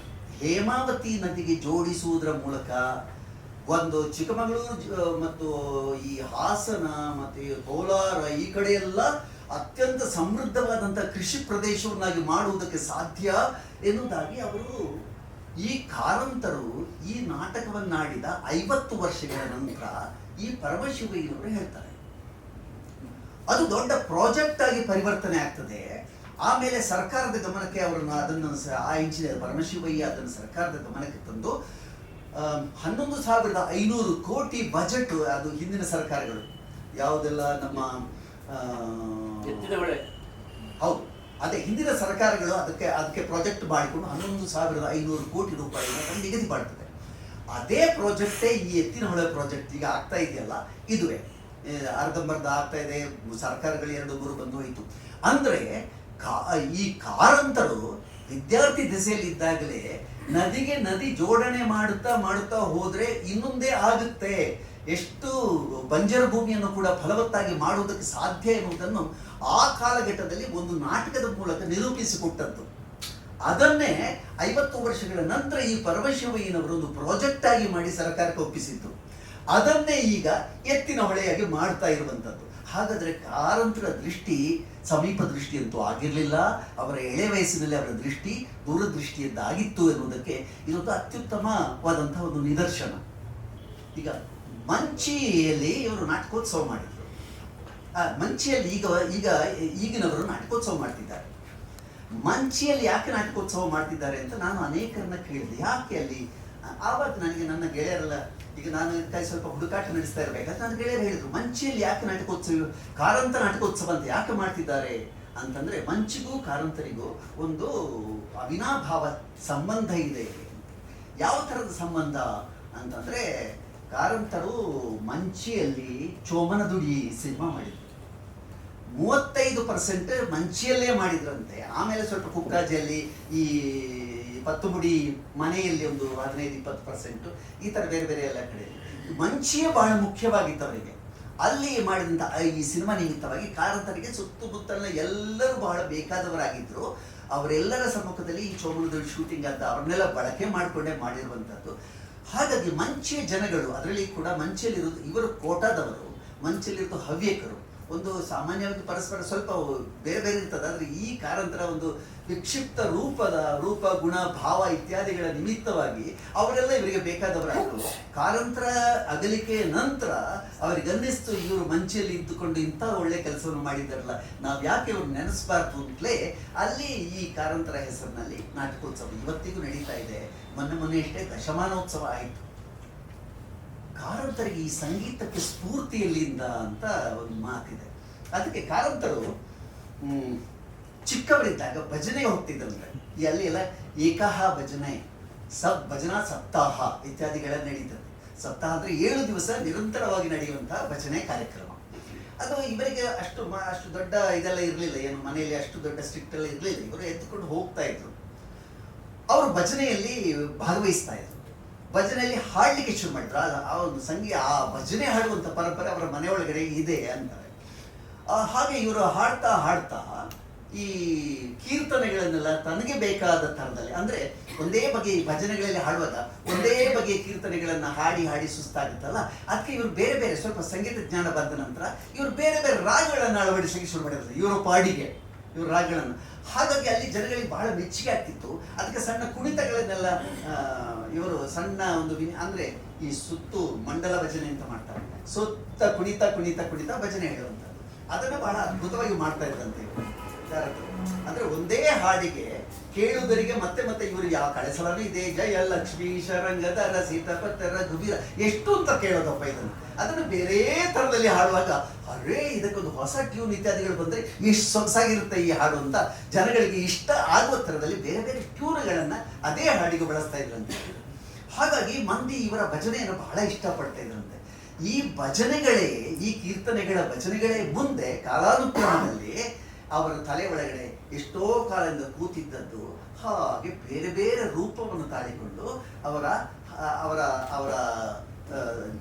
ಹೇಮಾವತಿ ನದಿಗೆ ಜೋಡಿಸುವುದರ ಮೂಲಕ ಒಂದು ಚಿಕ್ಕಮಗಳೂರು ಮತ್ತು ಈ ಹಾಸನ ಮತ್ತು ಕೋಲಾರ ಈ ಕಡೆ ಎಲ್ಲ ಅತ್ಯಂತ ಸಮೃದ್ಧವಾದಂಥ ಕೃಷಿ ಪ್ರದೇಶವನ್ನಾಗಿ ಮಾಡುವುದಕ್ಕೆ ಸಾಧ್ಯ ಎನ್ನುವುದಾಗಿ ಅವರು, ಈ ಕಾರಂತರು ಈ ನಾಟಕವನ್ನಾಡಿದ 50 ವರ್ಷಗಳ ನಂತರ ಈ ಪರಮಶಿವಯ್ಯನವರು ಹೇಳ್ತಾರೆ. ಅದು ದೊಡ್ಡ ಪ್ರಾಜೆಕ್ಟ್ ಆಗಿ ಪರಿವರ್ತನೆ ಆಗ್ತದೆ. ಆಮೇಲೆ ಸರ್ಕಾರದ ಗಮನಕ್ಕೆ ಅದನ್ನು ಆ ಇಂಜಿನಿಯರ್ ಪರಮಶಿವಯ್ಯ ಅದನ್ನು ಸರ್ಕಾರದ ಗಮನಕ್ಕೆ ತಂದು 11,500 ಕೋಟಿ ಬಜೆಟ್, ಅದು ಹಿಂದಿನ ಸರ್ಕಾರಗಳು ಯಾವುದೆಲ್ಲ ನಮ್ಮ ಹೌದು ಅದೇ ಹಿಂದಿನ ಸರ್ಕಾರಗಳು ಅದಕ್ಕೆ ಪ್ರಾಜೆಕ್ಟ್ ಮಾಡಿಕೊಂಡು 11,500 ಕೋಟಿ ರೂಪಾಯಿಗಳನ್ನು ನಿಗದಿ ಮಾಡ್ತದೆ. ಅದೇ ಪ್ರಾಜೆಕ್ಟೇ ಈ ಎತ್ತಿನಹೊಳೆ ಪ್ರಾಜೆಕ್ಟ್ ಈಗ ಆಗ್ತಾ ಇದೆಯಲ್ಲ, ಇದುವೇ ಅರ್ಧಂಬರ್ಧ ಆಗ್ತಾ ಇದೆ. ಸರ್ಕಾರಗಳು 2-3 ಬಂದು ಹೋಯಿತು. ಅಂದರೆ ಈ ಕಾರಂತರು ವಿದ್ಯಾರ್ಥಿ ದೆಸೆಯಲ್ಲಿ ಇದ್ದಾಗಲೇ ನದಿಗೆ ನದಿ ಜೋಡಣೆ ಮಾಡುತ್ತಾ ಹೋದ್ರೆ ಇನ್ನೊಂದೇ ಆಗುತ್ತೆ, ಎಷ್ಟು ಬಂಜರ ಭೂಮಿಯನ್ನು ಕೂಡ ಫಲವತ್ತಾಗಿ ಮಾಡುವುದಕ್ಕೆ ಸಾಧ್ಯ ಎನ್ನುವುದನ್ನು ಆ ಕಾಲಘಟ್ಟದಲ್ಲಿ ಒಂದು ನಾಟಕದ ಮೂಲಕ ನಿರೂಪಿಸಿಕೊಟ್ಟದ್ದು. ಅದನ್ನೇ 50 ವರ್ಷಗಳ ನಂತರ ಈ ಪರಮಶಿವಯ್ಯನವರು ಒಂದು ಪ್ರಾಜೆಕ್ಟ್ ಆಗಿ ಮಾಡಿ ಸರ್ಕಾರಕ್ಕೆ ಒಪ್ಪಿಸಿದ್ದು. ಅದನ್ನೇ ಈಗ ಎತ್ತಿನ ಹೊಳೆಯಾಗಿ ಮಾಡ್ತಾ ಇರುವಂಥದ್ದು. ಹಾಗಾದ್ರೆ ಕಾರಂತರ ದೃಷ್ಟಿ ಸಮೀಪ ದೃಷ್ಟಿ ಅಂತೂ ಆಗಿರಲಿಲ್ಲ. ಅವರ ಎಳೆ ವಯಸ್ಸಿನಲ್ಲಿ ಅವರ ದೃಷ್ಟಿ ದೂರದೃಷ್ಟಿಯದ್ದಾಗಿತ್ತು ಎನ್ನುವುದಕ್ಕೆ ಇದೊಂದು ಅತ್ಯುತ್ತಮವಾದಂತಹ ಒಂದು ನಿದರ್ಶನ. ಈಗ ಮಂಚಿಯಲ್ಲಿ ಇವರು ನಾಟಕೋತ್ಸವ ಮಾಡಿದ್ರು. ಮಂಚಿಯಲ್ಲಿ ಈಗಿನವರು ನಾಟಕೋತ್ಸವ ಮಾಡ್ತಿದ್ದಾರೆ. ಮಂಚಿಯಲ್ಲಿ ಯಾಕೆ ನಾಟಕೋತ್ಸವ ಮಾಡ್ತಿದ್ದಾರೆ ಅಂತ ನಾನು ಅನೇಕರನ್ನ ಕೇಳಿದೆ, ಯಾಕೆ ಅಲ್ಲಿ. ಆವಾಗ ನನಗೆ ನನ್ನ ಗೆಳೆಯರೆಲ್ಲ, ಈಗ ನಾನು ಸ್ವಲ್ಪ ಹುಡುಕಾಟ ನಡೆಸ್ತಾ ಇರಬೇಕಾದ್ರೆ ನನ್ನ ಗೆಳೆಯರು ಹೇಳಿದ್ರು, ಮಂಚಿಯಲ್ಲಿ ಯಾಕೆ ನಾಟಕೋತ್ಸವ, ಕಾರಂತ ನಾಟಕೋತ್ಸವ ಅಂತ ಯಾಕೆ ಮಾಡ್ತಿದ್ದಾರೆ ಅಂತಂದ್ರೆ, ಮಂಚಿಗೂ ಕಾರಂತರಿಗೂ ಒಂದು ಅವಿನಾಭಾವ ಸಂಬಂಧ ಇದೆ. ಯಾವ ಥರದ ಸಂಬಂಧ ಅಂತಂದ್ರೆ, ಕಾರಂತರು ಮಂಚಿಯಲ್ಲಿ ಚೋಮನದುಡಿ ಸಿನಿಮಾ ಮಾಡಿದ್ರು. 35% ಮಂಚಿಯಲ್ಲೇ ಮಾಡಿದ್ರಂತೆ. ಆಮೇಲೆ ಸ್ವಲ್ಪ ಕುಕ್ಕಾಜಿಯಲ್ಲಿ, ಈ ಪತ್ತುಮುಡಿ ಮನೆಯಲ್ಲಿ ಒಂದು 15-20%, ಈ ಥರ ಬೇರೆ ಬೇರೆ ಎಲ್ಲ ಕಡೆ ಮಂಚಿಯೇ ಬಹಳ ಮುಖ್ಯವಾಗಿತ್ತು ಅವರಿಗೆ. ಅಲ್ಲಿ ಮಾಡಿದಂಥ ಈ ಸಿನಿಮಾ ನಿಮಿತ್ತವಾಗಿ ಕಾರಂತರಿಗೆ ಸುತ್ತಮುತ್ತಲಿನ ಎಲ್ಲರೂ ಬಹಳ ಬೇಕಾದವರಾಗಿದ್ದರು. ಅವರೆಲ್ಲರ ಸಮ್ಮುಖದಲ್ಲಿ ಈ ಚೋಮನದುಡಿ ಶೂಟಿಂಗ್ ಅಂತ ಅವ್ರನ್ನೆಲ್ಲ ಬಳಕೆ ಮಾಡಿಕೊಂಡೇ ಮಾಡಿರುವಂಥದ್ದು. ಹಾಗಾಗಿ ಮಂಚಿಯ ಜನಗಳು, ಅದರಲ್ಲಿ ಕೂಡ ಮಂಚಿಯಲ್ಲಿರೋದು ಇವರು ಕೋಟಾದವರು, ಮಂಚಿಯಲ್ಲಿರೋದು ಹವ್ಯಕರು, ಒಂದು ಸಾಮಾನ್ಯವಾಗಿ ಪರಸ್ಪರ ಸ್ವಲ್ಪ ಬೇರೆ ಬೇರೆ ಇರ್ತದೆ. ಆದರೆ ಈ ಕಾರಂತರ ಒಂದು ವಿಕ್ಷಿಪ್ತ ರೂಪ ಗುಣ ಭಾವ ಇತ್ಯಾದಿಗಳ ನಿಮಿತ್ತವಾಗಿ ಅವರೆಲ್ಲ ಇವರಿಗೆ ಬೇಕಾದವರಾದರು. ಕಾರಂತರ ಅಗಲಿಕೆಯ ನಂತರ ಅವರಿಗನ್ನಿಸ್ತು, ಇವರು ಮಂಚಿಯಲ್ಲಿ ಇದ್ದುಕೊಂಡು ಇಂಥ ಒಳ್ಳೆ ಕೆಲಸವನ್ನು ಮಾಡಿದ್ದಾರಲ್ಲ, ನಾವು ಯಾಕೆ ಇವ್ರು ನೆನೆಸ್ಬಾರ್ದು ಅಂತಲೇ ಅಲ್ಲಿ ಈ ಕಾರಂತರ ಹೆಸರಿನಲ್ಲಿ ನಾಟಕೋತ್ಸವ ಇವತ್ತಿಗೂ ನಡೀತಾ ಇದೆ. ಮೊನ್ನೆ ಅಷ್ಟೇ ದಶಮಾನೋತ್ಸವ ಆಯಿತು. ಕಾರಂತರಿಗೆ ಈ ಸಂಗೀತಕ್ಕೆ ಸ್ಫೂರ್ತಿ ಎಲ್ಲಿಂದ ಅಂತ ಒಂದು ಮಾತಿದೆ. ಅದಕ್ಕೆ ಕಾರಂತರು ಚಿಕ್ಕವರಿದ್ದಾಗ ಭಜನೆಗೆ ಹೋಗ್ತಿದ್ದಂತೆ. ಅಲ್ಲಿ ಎಲ್ಲ ಏಕಹ ಭಜನೆ, ಭಜನಾ ಸಪ್ತಾಹ ಇತ್ಯಾದಿಗಳೆಲ್ಲ ನಡೀತದೆ. ಸಪ್ತಾಹ ಅಂದ್ರೆ 7 ದಿವಸ ನಿರಂತರವಾಗಿ ನಡೆಯುವಂತಹ ಭಜನೆ ಕಾರ್ಯಕ್ರಮ. ಅದು ಇವರಿಗೆ ಅಷ್ಟು ದೊಡ್ಡ ಇದೆಲ್ಲ ಇರಲಿಲ್ಲ, ಏನು ಮನೆಯಲ್ಲಿ ಅಷ್ಟು ದೊಡ್ಡ ಸ್ಟ್ರಿಕ್ಟ್ ಎಲ್ಲ ಇರಲಿಲ್ಲ. ಇವರು ಎದ್ದುಕೊಂಡು ಹೋಗ್ತಾ ಇದ್ರು. ಅವರು ಭಜನೆಯಲ್ಲಿ ಭಾಗವಹಿಸ್ತಾ ಇದ್ರು. ಭಜನೆಯಲ್ಲಿ ಹಾಡಲಿಕ್ಕೆ ಶುರು ಮಾಡಿದ್ರು. ಆ ಒಂದು ಆ ಭಜನೆ ಹಾಡುವಂಥ ಪರಂಪರೆ ಅವರ ಮನೆಯೊಳಗಡೆ ಇದೆ ಅಂತಾರೆ. ಹಾಗೆ ಇವರು ಹಾಡ್ತಾ ಈ ಕೀರ್ತನೆಗಳನ್ನೆಲ್ಲ ತನಗೆ ಬೇಕಾದ ಥರದಲ್ಲಿ, ಅಂದ್ರೆ ಒಂದೇ ಬಗೆಯ ಭಜನೆಗಳಲ್ಲಿ ಹಾಡುವಾಗ ಒಂದೇ ಬಗೆಯ ಕೀರ್ತನೆಗಳನ್ನ ಹಾಡಿ ಸುಸ್ತಾಗುತ್ತಲ್ಲ, ಅದಕ್ಕೆ ಇವರು ಬೇರೆ ಬೇರೆ ಸ್ವಲ್ಪ ಸಂಗೀತ ಜ್ಞಾನ ಬಂದ ನಂತರ ಇವರು ಬೇರೆ ಬೇರೆ ರಾಗಗಳನ್ನು ಅಳವಡಿಸಲಿಕ್ಕೆ ಶುರು ಮಾಡಿದ್ರು, ಇವರು ಪಾಡಿಗೆ ಇವರು ರಾಗಗಳನ್ನು. ಹಾಗಾಗಿ ಅಲ್ಲಿ ಜನಗಳಿಗೆ ಬಹಳ ಮೆಚ್ಚುಗೆ ಆಗ್ತಿತ್ತು. ಅದಕ್ಕೆ ಸಣ್ಣ ಕುಣಿತಗಳನ್ನೆಲ್ಲ ಇವರು ಸಣ್ಣ ಒಂದು ಅಂದ್ರೆ ಈ ಸುತ್ತು ಮಂಡಲ ಭಜನೆ ಅಂತ ಮಾಡ್ತಾರೆ. ಸುತ್ತ ಕುಣಿತ ಭಜನೆ ಹೇಳುವಂಥದ್ದು, ಅದನ್ನು ಬಹಳ ಅದ್ಭುತವಾಗಿ ಮಾಡ್ತಾ ಇದ್ದಂತೆ ಇವರು. ಅಂದ್ರೆ ಒಂದೇ ಹಾಡಿಗೆ ಕೇಳುವುದರಿಗೆ ಮತ್ತೆ ಇವರು ಯಾವ ಕಳೆಸಲಾನು ಇದೆ, ಜಯ ಲಕ್ಷ್ಮೀ ಶರಂಗದ ರಸಿತ ಪತ್ತರ ಗುಬೀರ ಎಷ್ಟು ಅಂತ ಕೇಳೋದಪ್ಪ ಇದನ್ನು. ಅದನ್ನು ಬೇರೆ ತರದಲ್ಲಿ ಹಾಡುವಾಗ ಅರೇ ಇದಕ್ಕೊಂದು ಹೊಸ ಟ್ಯೂನ್ ಇತ್ಯಾದಿಗಳು ಬಂದ್ರೆ ಎಷ್ಟು ಸೊಗಸಾಗಿರುತ್ತೆ ಈ ಹಾಡು ಅಂತ ಜನಗಳಿಗೆ ಇಷ್ಟ ಆಗುವ ತರದಲ್ಲಿ ಬೇರೆ ಬೇರೆ ಟ್ಯೂನ್ಗಳನ್ನ ಅದೇ ಹಾಡಿಗೆ ಬಳಸ್ತಾ ಇದ್ರಂತೆ. ಹಾಗಾಗಿ ಮಂದಿ ಇವರ ಭಜನೆಯನ್ನು ಬಹಳ ಇಷ್ಟಪಡ್ತಾ ಇದ್ರಂತೆ. ಈ ಭಜನೆಗಳೇ, ಈ ಕೀರ್ತನೆಗಳ ಭಜನೆಗಳೇ ಮುಂದೆ ಕಾಲಾನುಕ್ರಮದಲ್ಲಿ ಅವರ ತಲೆ ಒಳಗಡೆ ಎಷ್ಟೋ ಕಾಲದಿಂದ ಕೂತಿದ್ದದ್ದು ಹಾಗೆ ಬೇರೆ ಬೇರೆ ರೂಪವನ್ನು ತಾಳಿಕೊಂಡು ಅವರ ಅವರ ಅವರ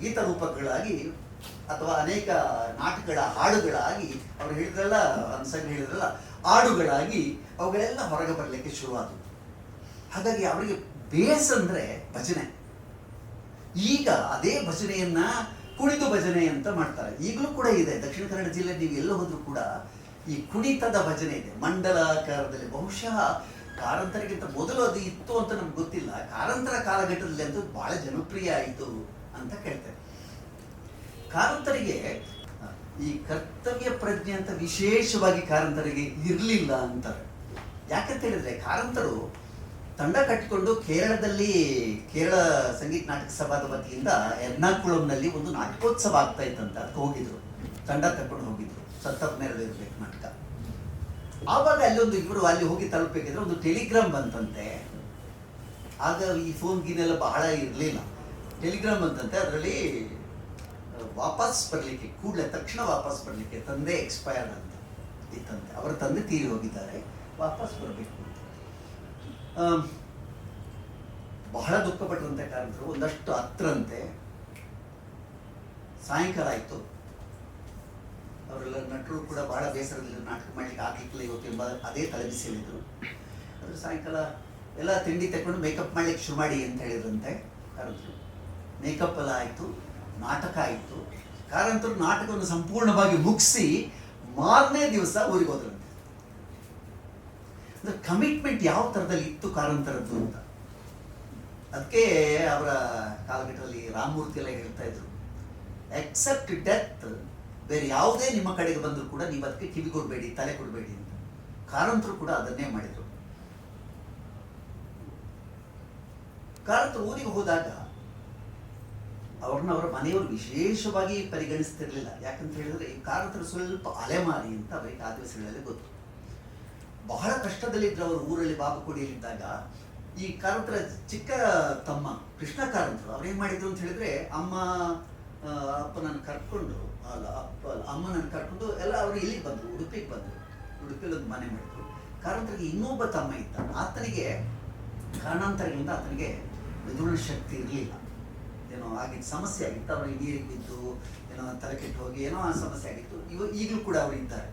ಗೀತ ರೂಪಗಳಾಗಿ ಅಥವಾ ಅನೇಕ ನಾಟಕಗಳ ಹಾಡುಗಳಾಗಿ ಅವ್ರು ಹೇಳಿದ್ರಲ್ಲ, ಅನ್ಸಂಗ್ ಹೇಳಿದ್ರಲ್ಲ, ಹಾಡುಗಳಾಗಿ ಅವುಗಳೆಲ್ಲ ಹೊರಗೆ ಬರಲಿಕ್ಕೆ ಶುರುವಾದವು. ಹಾಗಾಗಿ ಅವರಿಗೆ ಬೇಸ್ ಅಂದ್ರೆ ಭಜನೆ. ಈಗ ಅದೇ ಭಜನೆಯನ್ನ ಕುಣಿತು ಭಜನೆ ಅಂತ ಮಾಡ್ತಾರೆ. ಈಗಲೂ ಕೂಡ ಇದೆ ದಕ್ಷಿಣ ಕನ್ನಡ ಜಿಲ್ಲೆ, ನೀವು ಎಲ್ಲ ಹೋದ್ರೂ ಕೂಡ ಈ ಕುಣಿತದ ಭಜನೆ ಇದೆ ಮಂಡಲಾಕಾರದಲ್ಲಿ. ಬಹುಶಃ ಕಾರಂತರಿಗಿಂತ ಮೊದಲು ಅದು ಇತ್ತು ಅಂತ ನಮ್ಗೆ ಗೊತ್ತಿಲ್ಲ. ಕಾರಂತರ ಕಾಲಘಟ್ಟದಲ್ಲಿ ಅಂತೂ ಬಹಳ ಜನಪ್ರಿಯ ಆಯಿತು ಅಂತ ಕೇಳ್ತೇವೆ. ಕಾರಂತರಿಗೆ ಈ ಕರ್ತವ್ಯ ಪ್ರಜ್ಞೆ ಅಂತ ವಿಶೇಷವಾಗಿ ಕಾರಂತರಿಗೆ ಇರಲಿಲ್ಲ ಅಂತಾರೆ. ಯಾಕಂತ ಹೇಳಿದ್ರೆ ಕಾರಂತರು ತಂಡ ಕಟ್ಟಿಕೊಂಡು ಕೇರಳ ಸಂಗೀತ ನಾಟಕ ಸಭಾದ ವತಿಯಿಂದ ಎರ್ನಾಕುಳಂನಲ್ಲಿ ಒಂದು ನಾಟಕೋತ್ಸವ ಆಗ್ತಾ ಇತ್ತಂತ ಅದಕ್ಕೆ ಹೋಗಿದ್ರು, ತಂಡ ತಕೊಂಡು ಹೋಗಿದ್ರು. ಸತ್ತಪ್ಪನೇರಲ್ಲಿ ಇರ್ಬೇಕು ನಾಟಕ. ಆವಾಗ ಅಲ್ಲೊಂದು ಇವರು ಅಲ್ಲಿ ಹೋಗಿ ತಲುಪಬೇಕಿದ್ರೆ ಒಂದು ಟೆಲಿಗ್ರಾಮ್ ಬಂತಂತೆ. ಆಗ ಈ ಫೋನ್ ಗೀನೆಲ್ಲ ಬಹಳ ಇರಲಿಲ್ಲ. ಟೆಲಿಗ್ರಾಮ್ ಬಂತಂತೆ. ಅದರಲ್ಲಿ ವಾಪಸ್ ಬರಲಿಕ್ಕೆ, ಕೂಡಲೇ ತಕ್ಷಣ ವಾಪಸ್ ಬರಲಿಕ್ಕೆ, ತಂದೆ ಎಕ್ಸ್ಪೈರ್ಡ್ ಅಂತ ಇತ್ತಂತೆ. ಅವರ ತಂದೆ ತೀರಿ ಹೋಗಿದ್ದಾರೆ, ವಾಪಸ್ ಬರಬೇಕು ಅಂತ. ಬಹಳ ದುಃಖಪಟ್ಟಂತೆ ಕಾರಂತರು. ಒಂದಷ್ಟು ಹತ್ರಂತೆ. ಸಾಯಂಕಾಲ ಆಯಿತು. ಅವರೆಲ್ಲ ನಟರು ಕೂಡ ಬಹಳ ಬೇಸರದಲ್ಲಿ ನಾಟಕ ಮಾಡ್ಲಿಕ್ಕೆ ಆಗ್ಲಿಕ್ಕಿಲ್ಲ ಇವತ್ತು ಎಂಬ ಅದೇ ತಲೆಬಿಸಿಲಿದ್ರು. ಅದ್ರ ಸಾಯಂಕಾಲ ಎಲ್ಲ ತಿಂಡಿ ತಗೊಂಡು ಮೇಕಪ್ ಮಾಡ್ಲಿಕ್ಕೆ ಶುರು ಮಾಡಿ ಅಂತ ಹೇಳಿದ್ರಂತೆ ಕಾರಂತರು. ಮೇಕಪ್ ಎಲ್ಲ ಆಯಿತು, ನಾಟಕ ಆಯಿತು. ಕಾರಂತರು ನಾಟಕವನ್ನು ಸಂಪೂರ್ಣವಾಗಿ ಮುಗಿಸಿ ಮಾರನೇ ದಿವಸ ಊರಿಗೆ ಹೋದ್ರಂತೆ. ಅಂದ್ರೆ ಕಮಿಟ್ಮೆಂಟ್ ಯಾವ ಥರದಲ್ಲಿ ಇತ್ತು ಕಾರಂತರದ್ದು ಅಂತ. ಅದಕ್ಕೆ ಅವರ ಕಾಲಘಟ್ಟದಲ್ಲಿ ರಾಮಮೂರ್ತಿ ಎಲ್ಲ ಹೇಳ್ತಾ ಇದ್ರು, ಎಕ್ಸೆಪ್ಟ್ ಡೆತ್ ಬೇರೆ ಯಾವುದೇ ನಿಮ್ಮ ಕಡೆಗೆ ಬಂದರೂ ಕೂಡ ನೀವು ಅದಕ್ಕೆ ಕಿವಿ ಕೊಡಬೇಡಿ, ತಲೆ ಕೊಡಬೇಡಿ ಅಂತ. ಕಾರಂತರು ಕೂಡ ಅದನ್ನೇ ಮಾಡಿದರು. ಕಾರಂತರು ಊರಿಗೆ ಹೋದಾಗ ಅವ್ರನ್ನ ಅವರ ಮನೆಯವರು ವಿಶೇಷವಾಗಿ ಪರಿಗಣಿಸ್ತಿರ್ಲಿಲ್ಲ. ಯಾಕಂತ ಹೇಳಿದ್ರೆ ಈ ಕಾರಂತರು ಸ್ವಲ್ಪ ಅಲೆಮಾರಿ ಅಂತ ಅವರಿಗೆ ಆ ದಿವಸಗಳಲ್ಲಿ ಗೊತ್ತು. ಬಹಳ ಕಷ್ಟದಲ್ಲಿದ್ದರು ಅವರು ಊರಲ್ಲಿ ಬಾಬುಕೋಡಿಯಲ್ಲಿದ್ದಾಗ. ಈ ಕಾರಂತರ ಚಿಕ್ಕ ತಮ್ಮ ಕೃಷ್ಣ ಕಾರಂತರು ಅವ್ರೇನ್ ಮಾಡಿದ್ರು ಅಂತ ಹೇಳಿದ್ರೆ, ಅಪ್ಪನನ್ನು ಕರ್ಕೊಂಡು ಅಮ್ಮನನ್ನು ಕರ್ಕೊಂಡು ಎಲ್ಲ ಅವರು ಇಲ್ಲಿಗೆ ಬಂದರು, ಉಡುಪಿಗೆ ಬಂದರು. ಉಡುಪಿಯಲ್ಲಿ ಒಂದು ಮನೆ ಮಾಡಿದ್ರು. ಕಾರಂತರಿಗೆ ಇನ್ನೊಬ್ಬ ತಮ್ಮ ಇದ್ದ. ಆತನಿಗೆ ಕಾರಣಾಂತರಗಳಿಂದ ಆತನಿಗೆ ಮೆದುಳಿನ ಶಕ್ತಿ ಇರಲಿಲ್ಲ. ಏನೋ ಆಗಿದ್ದ ಸಮಸ್ಯೆ ಆಗಿತ್ತು. ಅವರಿಗೆ ನೀರಿಗೆ ಬಿದ್ದು ಏನೋ ತಲೆ ಕೆಟ್ಟು ಹೋಗಿ ಏನೋ ಆ ಸಮಸ್ಯೆ ಆಗಿತ್ತು. ಈಗಲೂ ಕೂಡ ಅವರು ಇದ್ದಾರೆ.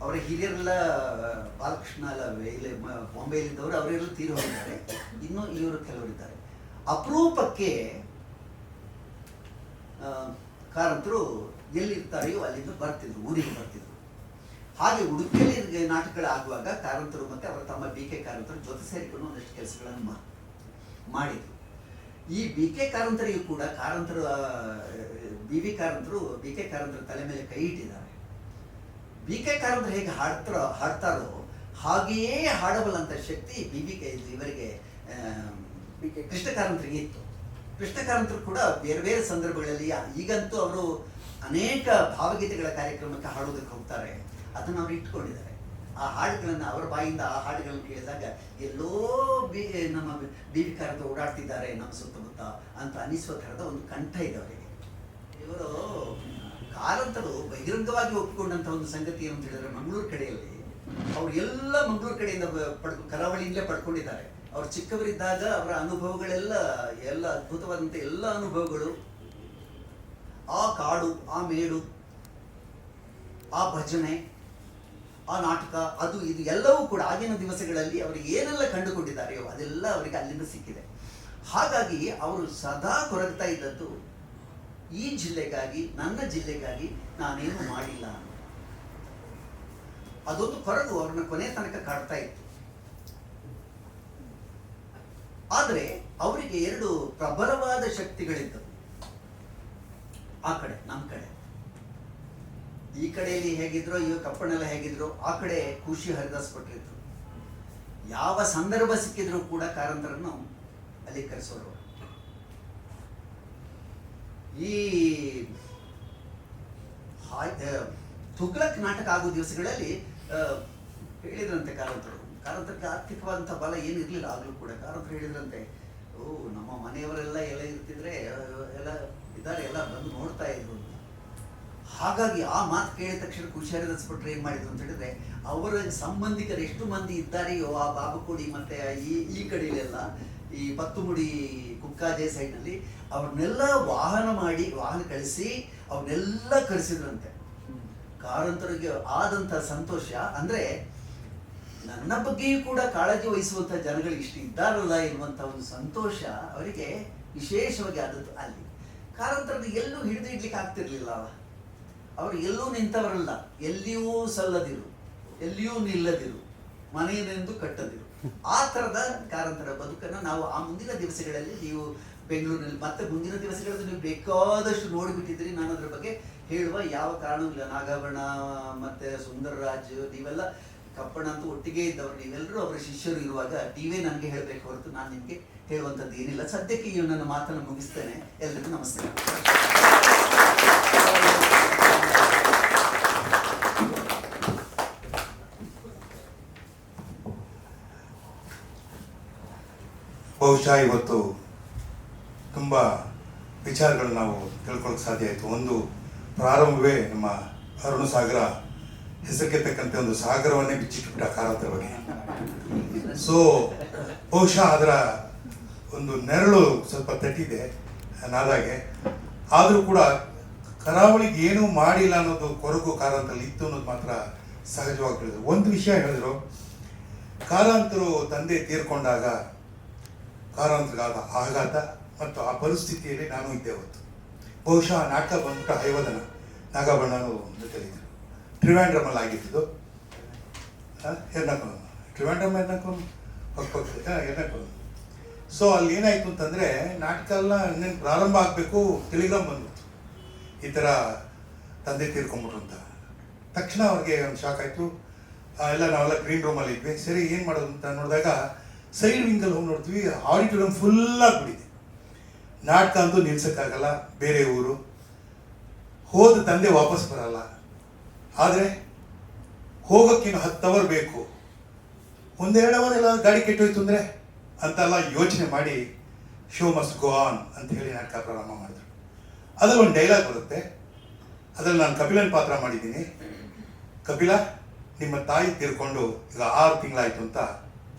ಅವರ ಹಿರಿಯರೆಲ್ಲ ಬಾಲಕೃಷ್ಣ ಎಲ್ಲ ಇಲ್ಲಿ ಬಾಂಬೆಯಲ್ಲಿದ್ದವರು ಅವರೆಲ್ಲ ತೀರಿ ಹೋಗಿದ್ದಾರೆ. ಇನ್ನೂ ಇವರು ಕೆಲವರಿದ್ದಾರೆ. ಅಪರೂಪಕ್ಕೆ ಕಾರಂತರು ಎಲ್ಲಿರ್ತಾರೆಯೋ ಅಲ್ಲಿಂದ ಬರ್ತಿದ್ರು, ಊರಿಗೆ ಬರ್ತಿದ್ರು. ಹಾಗೆ ಉಡುಪಿಯಲ್ಲಿ ನಾಟಕಗಳಾಗುವಾಗ ಕಾರಂತರು ಮತ್ತೆ ಅವರ ತಮ್ಮ ಬಿ ಕೆ ಕಾರಂತರು ಜೊತೆ ಸೇರಿಕೊಂಡು ಒಂದಷ್ಟು ಕೆಲಸಗಳನ್ನು ಮಾಡಿದ್ರು. ಈ ಬಿ ಕೆ ಕಾರಂತರಿಗೂ ಕೂಡ ಬಿ ವಿ ಕಾರಂತರು ಬಿ ಕೆ ಕಾರಂತರ ತಲೆ ಮೇಲೆ ಕೈ ಇಟ್ಟಿದ್ದಾರೆ. ಬಿ ಕೆ ಕಾರಂತರು ಹೇಗೆ ಹಾಡ್ತಾರೋ ಹಾಗೆಯೇ ಹಾಡಬಲ್ಲಂತ ಶಕ್ತಿ ಇವರಿಗೆ ಕೃಷ್ಣ ಕಾರಂತರಿಗೆ ಇತ್ತು. ಕೃಷ್ಣ ಕಾರಂತರು ಕೂಡ ಬೇರೆ ಬೇರೆ ಸಂದರ್ಭಗಳಲ್ಲಿ, ಈಗಂತೂ ಅವರು ಅನೇಕ ಭಾವಗೀತೆಗಳ ಕಾರ್ಯಕ್ರಮಕ್ಕೆ ಹಾಡೋದಕ್ಕೆ ಹೋಗ್ತಾರೆ, ಅದನ್ನು ಅವರು ಇಟ್ಕೊಂಡಿದ್ದಾರೆ. ಆ ಹಾಡುಗಳನ್ನು ಅವರ ಬಾಯಿಂದ ಆ ಹಾಡುಗಳನ್ನು ಕೇಳಿದಾಗ ಎಲ್ಲೋ ನಮ್ಮ ಬಿ ವಿ ಕಾರಂತರು ಓಡಾಡ್ತಿದ್ದಾರೆ ನಮ್ಮ ಸುತ್ತಮುತ್ತ ಅಂತ ಅನ್ನಿಸುವ ಥರದ ಒಂದು ಕಂಠ ಇದೆ ಅವರಿಗೆ. ಇವರು ಕಾರಂತರು ಬಹಿರಂಗವಾಗಿ ಒಪ್ಪಿಕೊಂಡಂತ ಒಂದು ಸಂಗತಿ ಏನು ಅಂತ ಹೇಳಿದ್ರೆ, ಮಂಗಳೂರು ಕಡೆಯಲ್ಲಿ ಅವ್ರು ಎಲ್ಲ ಮಂಗಳೂರು ಕಡೆಯಿಂದ ಕರಾವಳಿಯಿಂದಲೇ ಪಡ್ಕೊಂಡಿದ್ದಾರೆ. ಅವ್ರು ಚಿಕ್ಕವರಿದ್ದಾಗ ಅವರ ಅನುಭವಗಳೆಲ್ಲ ಅದ್ಭುತವಾದಂಥ ಎಲ್ಲ ಅನುಭವಗಳು, ಆ ಕಾಡು, ಆ ಮೇಡು, ಆ ಭಜನೆ, ಆ ನಾಟಕ, ಅದು ಇದು ಎಲ್ಲವೂ ಕೂಡ ಆಗಿನ ದಿವಸಗಳಲ್ಲಿ ಅವರಿಗೆ ಏನೆಲ್ಲ ಕಂಡುಕೊಂಡಿದ್ದಾರೆಯೋ ಅದೆಲ್ಲ ಅವರಿಗೆ ಅಲ್ಲಿಂದ ಸಿಕ್ಕಿದೆ. ಹಾಗಾಗಿ ಅವರು ಸದಾ ಕೊರಗ್ತಾ ಇದ್ದದ್ದು, ಈ ಜಿಲ್ಲೆಗಾಗಿ, ನನ್ನ ಜಿಲ್ಲೆಗಾಗಿ ನಾನೇನು ಮಾಡಿಲ್ಲ ಅನ್ನೋ ಅದೊಂದು ಕೊರಗು ಅವ್ರನ್ನ ಕೊನೆ ತನಕ ಕಾಡ್ತಾ ಇತ್ತು. ಆದರೆ ಅವರಿಗೆ ಎರಡು ಪ್ರಬಲವಾದ ಶಕ್ತಿಗಳಿದ್ದವು. ಆ ಕಡೆ, ನಮ್ಮ ಕಡೆ, ಈ ಕಡೆಯಲ್ಲಿ ಹೇಗಿದ್ರು, ಇವ ಕಪ್ಪಣ್ಣೆಲ್ಲ ಹೇಗಿದ್ರು, ಆ ಕಡೆ ಖುಷಿ ಹರಿದಾಸ್ ಭಟ್ರು ಇದ್ರು. ಯಾವ ಸಂದರ್ಭ ಸಿಕ್ಕಿದ್ರು ಕೂಡ ಕಾರಂತರನ್ನು ಅಲ್ಲಿ ಕರೆಸೋರು. ಈ ತುಗ್ಲಕ್ ನಾಟಕ ಆಗೋ ದಿವಸಗಳಲ್ಲಿ ಹೇಳಿದ್ರಂತೆ ಕಾರಂತರಿಗೆ ಆರ್ಥಿಕವಾದಂಥ ಬಲ ಏನಿರಲಿಲ್ಲ. ಆಗಲೂ ಕೂಡ ಕಾರಂತರು ಹೇಳಿದ್ರಂತೆ, ನಮ್ಮ ಮನೆಯವರೆಲ್ಲ ಎಲ್ಲ ಇರ್ತಿದ್ರೆ ಎಲ್ಲ ಇದ್ದಾರೆ, ಎಲ್ಲ ಬಂದು ನೋಡ್ತಾ ಇದ್ರು ಅಂತ. ಹಾಗಾಗಿ ಆ ಮಾತು ಕೇಳಿದ ತಕ್ಷಣ ಖುಷಿ ಹರಿದಾಸ್ ಭಟ್ರು ಏನ್ ಮಾಡಿದ್ರು ಅಂತ ಹೇಳಿದ್ರೆ, ಅವರ ಸಂಬಂಧಿಕರು ಎಷ್ಟು ಮಂದಿ ಇದ್ದಾರೆಯೋ ಆ ಬಾಬುಕೋಡಿ ಮತ್ತೆ ಈ ಕಡೆಯಲ್ಲೆಲ್ಲ, ಈ ಪತ್ತುಮುಡಿ ಕುಕ್ಕಾಜೆ ಸೈಡ್ನಲ್ಲಿ ಅವ್ರನ್ನೆಲ್ಲ ವಾಹನ ಕಳಿಸಿ ಅವ್ರನ್ನೆಲ್ಲ ಕರೆಸಿದ್ರಂತೆ. ಕಾರಂತರಿಗೆ ಆದಂತ ಸಂತೋಷ ಅಂದ್ರೆ, ನನ್ನ ಬಗ್ಗೆಯೂ ಕೂಡ ಕಾಳಜಿ ವಹಿಸುವಂತ ಜನಗಳು ಇಷ್ಟು ಇದ್ದಾರಲ್ಲ ಎನ್ನುವಂತ ಒಂದು ಸಂತೋಷ ಅವರಿಗೆ ವಿಶೇಷವಾಗಿ ಆದದ್ದು ಅಲ್ಲಿ. ಕಾರಂತರನ್ನು ಎಲ್ಲೂ ಹಿಡಿದು ಇಡ್ಲಿಕ್ಕೆ ಆಗ್ತಿರ್ಲಿಲ್ಲ. ಅವರು ಎಲ್ಲೂ ನಿಂತವರಲ್ಲ, ಎಲ್ಲಿಯೂ ಸಲ್ಲದಿರು, ಎಲ್ಲಿಯೂ ನಿಲ್ಲದಿರು, ಮನೆಯನೆಂದು ಕಟ್ಟದಿರು. ಆ ಥರದ ಕಾರಂತರ ಬದುಕನ್ನು ನಾವು ಆ ಮುಂದಿನ ದಿವಸಗಳಲ್ಲಿ ನೀವು ಬೆಂಗಳೂರಿನಲ್ಲಿ ಮತ್ತೆ ಮುಂದಿನ ದಿವಸಗಳಲ್ಲಿ ನೀವು ಬೇಕಾದಷ್ಟು ನೋಡಿಬಿಟ್ಟಿದ್ರಿ. ನಾನು ಅದರ ಬಗ್ಗೆ ಹೇಳುವ ಯಾವ ಕಾರಣವೂ ಇಲ್ಲ. ನಾಗಾಭರಣ ಮತ್ತೆ ಸುಂದರರಾಜ್, ನೀವೆಲ್ಲ ಕಪ್ಪಣ್ಣ ಅಂತೂ ಒಟ್ಟಿಗೆ ಇದ್ದವರು, ನೀವೆಲ್ಲರೂ ಅವರ ಶಿಷ್ಯರು ಇರುವಾಗ ನೀವೇ ನನಗೆ ಹೇಳಬೇಕು ಹೊರತು ನಾನು ನಿಮಗೆ ಹೇಳುವಂಥದ್ದು ಏನಿಲ್ಲ. ಸದ್ಯಕ್ಕೆ ಈ ನನ್ನ ಮಾತನ್ನು ಮುಗಿಸ್ತೇನೆ. ಎಲ್ಲರಿಗೂ ನಮಸ್ಕಾರ. ಬಹುಶಃ ಇವತ್ತು ತುಂಬ ವಿಚಾರಗಳು ನಾವು ತಿಳ್ಕೊಳ್ಳೋಕೆ ಸಾಧ್ಯ ಆಯಿತು. ಒಂದು ಪ್ರಾರಂಭವೇ ನಮ್ಮ ಅರುಣ ಸಾಗರ ಹೆಸರಿಗೆತಕ್ಕಂತೆ ಒಂದು ಸಾಗರವನ್ನೇ ಬಿಚ್ಚಿಟ್ಬಿಟ್ಟ ಕಾರಂತರ ಬಗ್ಗೆ. ಸೊ ಬಹುಶಃ ಅದರ ಒಂದು ನೆರಳು ಸ್ವಲ್ಪ ತಟ್ಟಿದೆ ನಾದಾಗೆ. ಆದರೂ ಕೂಡ ಕರಾವಳಿಗೆ ಏನೂ ಮಾಡಿಲ್ಲ ಅನ್ನೋದು ಕೊರಗು ಕಾರಂತರಲ್ಲಿ ಇತ್ತು ಅನ್ನೋದು ಮಾತ್ರ ಸಹಜವಾಗಿ ಹೇಳಿದ್ರು. ಒಂದು ವಿಷಯ ಹೇಳಿದ್ರು, ಕಾರಂತರು ತಂದೆ ತೀರ್ಕೊಂಡಾಗ ಕಾರಂತರಿಗಾದ ಆಘಾತ ಮತ್ತು ಆ ಪರಿಸ್ಥಿತಿಯಲ್ಲಿ ನಾನು ಇದ್ದೆ ಅವತ್ತು. ಬಹುಶಃ ನಾಟಕ ಬಂದ್ಬಿಟ್ಟು ಹೈವದನ ನಾಗಬಣ್ಣನು ಜೊತೆಲಿದ್ದರು. ಟ್ರಿವ್ಯಾಂಡ್ರಮಲ್ಲಿ ಆಗಿದ್ದು ಎರ್ನಾಕುಲಂ, ಟ್ರಿವ್ಯಾಂಡ್ರಮ್ ಎರ್ನಾಕುಲಂ ಪಕ್ಕ ಎರ್ನಾಕುಲಂ. ಸೊ ಅಲ್ಲಿ ಏನಾಯಿತು ಅಂತಂದರೆ ನಾಟಕ ಎಲ್ಲ ಇನ್ನೇನು ಪ್ರಾರಂಭ ಆಗಬೇಕು, ಟೆಲಿಗ್ರಾಮ್ ಬಂದ್ಬಿಡ್ತು ಈ ಥರ ತಂದೆ ತೀರ್ಕೊಂಬಿಟ್ರು ಅಂತ. ತಕ್ಷಣ ಅವ್ರಿಗೆ ಒಂದು ಶಾಕ್ ಆಯಿತು. ಎಲ್ಲ ನಾವೆಲ್ಲ ಗ್ರೀನ್ ರೂಮಲ್ಲಿ ಇದ್ವಿ. ಸರಿ ಏನು ಮಾಡೋದು ಅಂತ ನೋಡಿದಾಗ ಸೈಡ್ ವಿಂಗಲ್ಲಿ ಹೋಗಿ ನೋಡ್ತೀವಿ, ಆಡಿಟೋರಿಯಂ ಫುಲ್ಲಾಗಿ ಬಿಟ್ಟಿದೆ. ನಾಟಕ ಅಂತೂ ನಿಲ್ಸೋಕ್ಕಾಗಲ್ಲ, ಬೇರೆ ಊರು, ಹೋದ ತಂದೆ ವಾಪಸ್ ಬರಲ್ಲ. ಆದರೆ ಹೋಗೋಕ್ಕಿನ್ನು 10 ಅವರ್ ಬೇಕು, 1-2 ಅವರ್ ಎಲ್ಲ ಗಾಡಿ ಕೆಟ್ಟೋಯ್ತು ಅಂದರೆ ಅಂತೆಲ್ಲ ಯೋಚನೆ ಮಾಡಿ ಶೋ ಮಸ್ಟ್ ಗೋ ಆನ್ ಅಂತ ಹೇಳಿ ನಾಟಕ ಪ್ರಾರಂಭ ಮಾಡಿದ್ರು. ಅದರಲ್ಲಿ ಒಂದು ಡೈಲಾಗ್ ಬರುತ್ತೆ. ಅದರಲ್ಲಿ ನಾನು ಕಪಿಲನ ಪಾತ್ರ ಮಾಡಿದ್ದೀನಿ. ಕಪಿಲ, ನಿಮ್ಮ ತಾಯಿ ತೀರ್ಕೊಂಡು ಈಗ 6 ತಿಂಗಳಾಯ್ತು ಅಂತ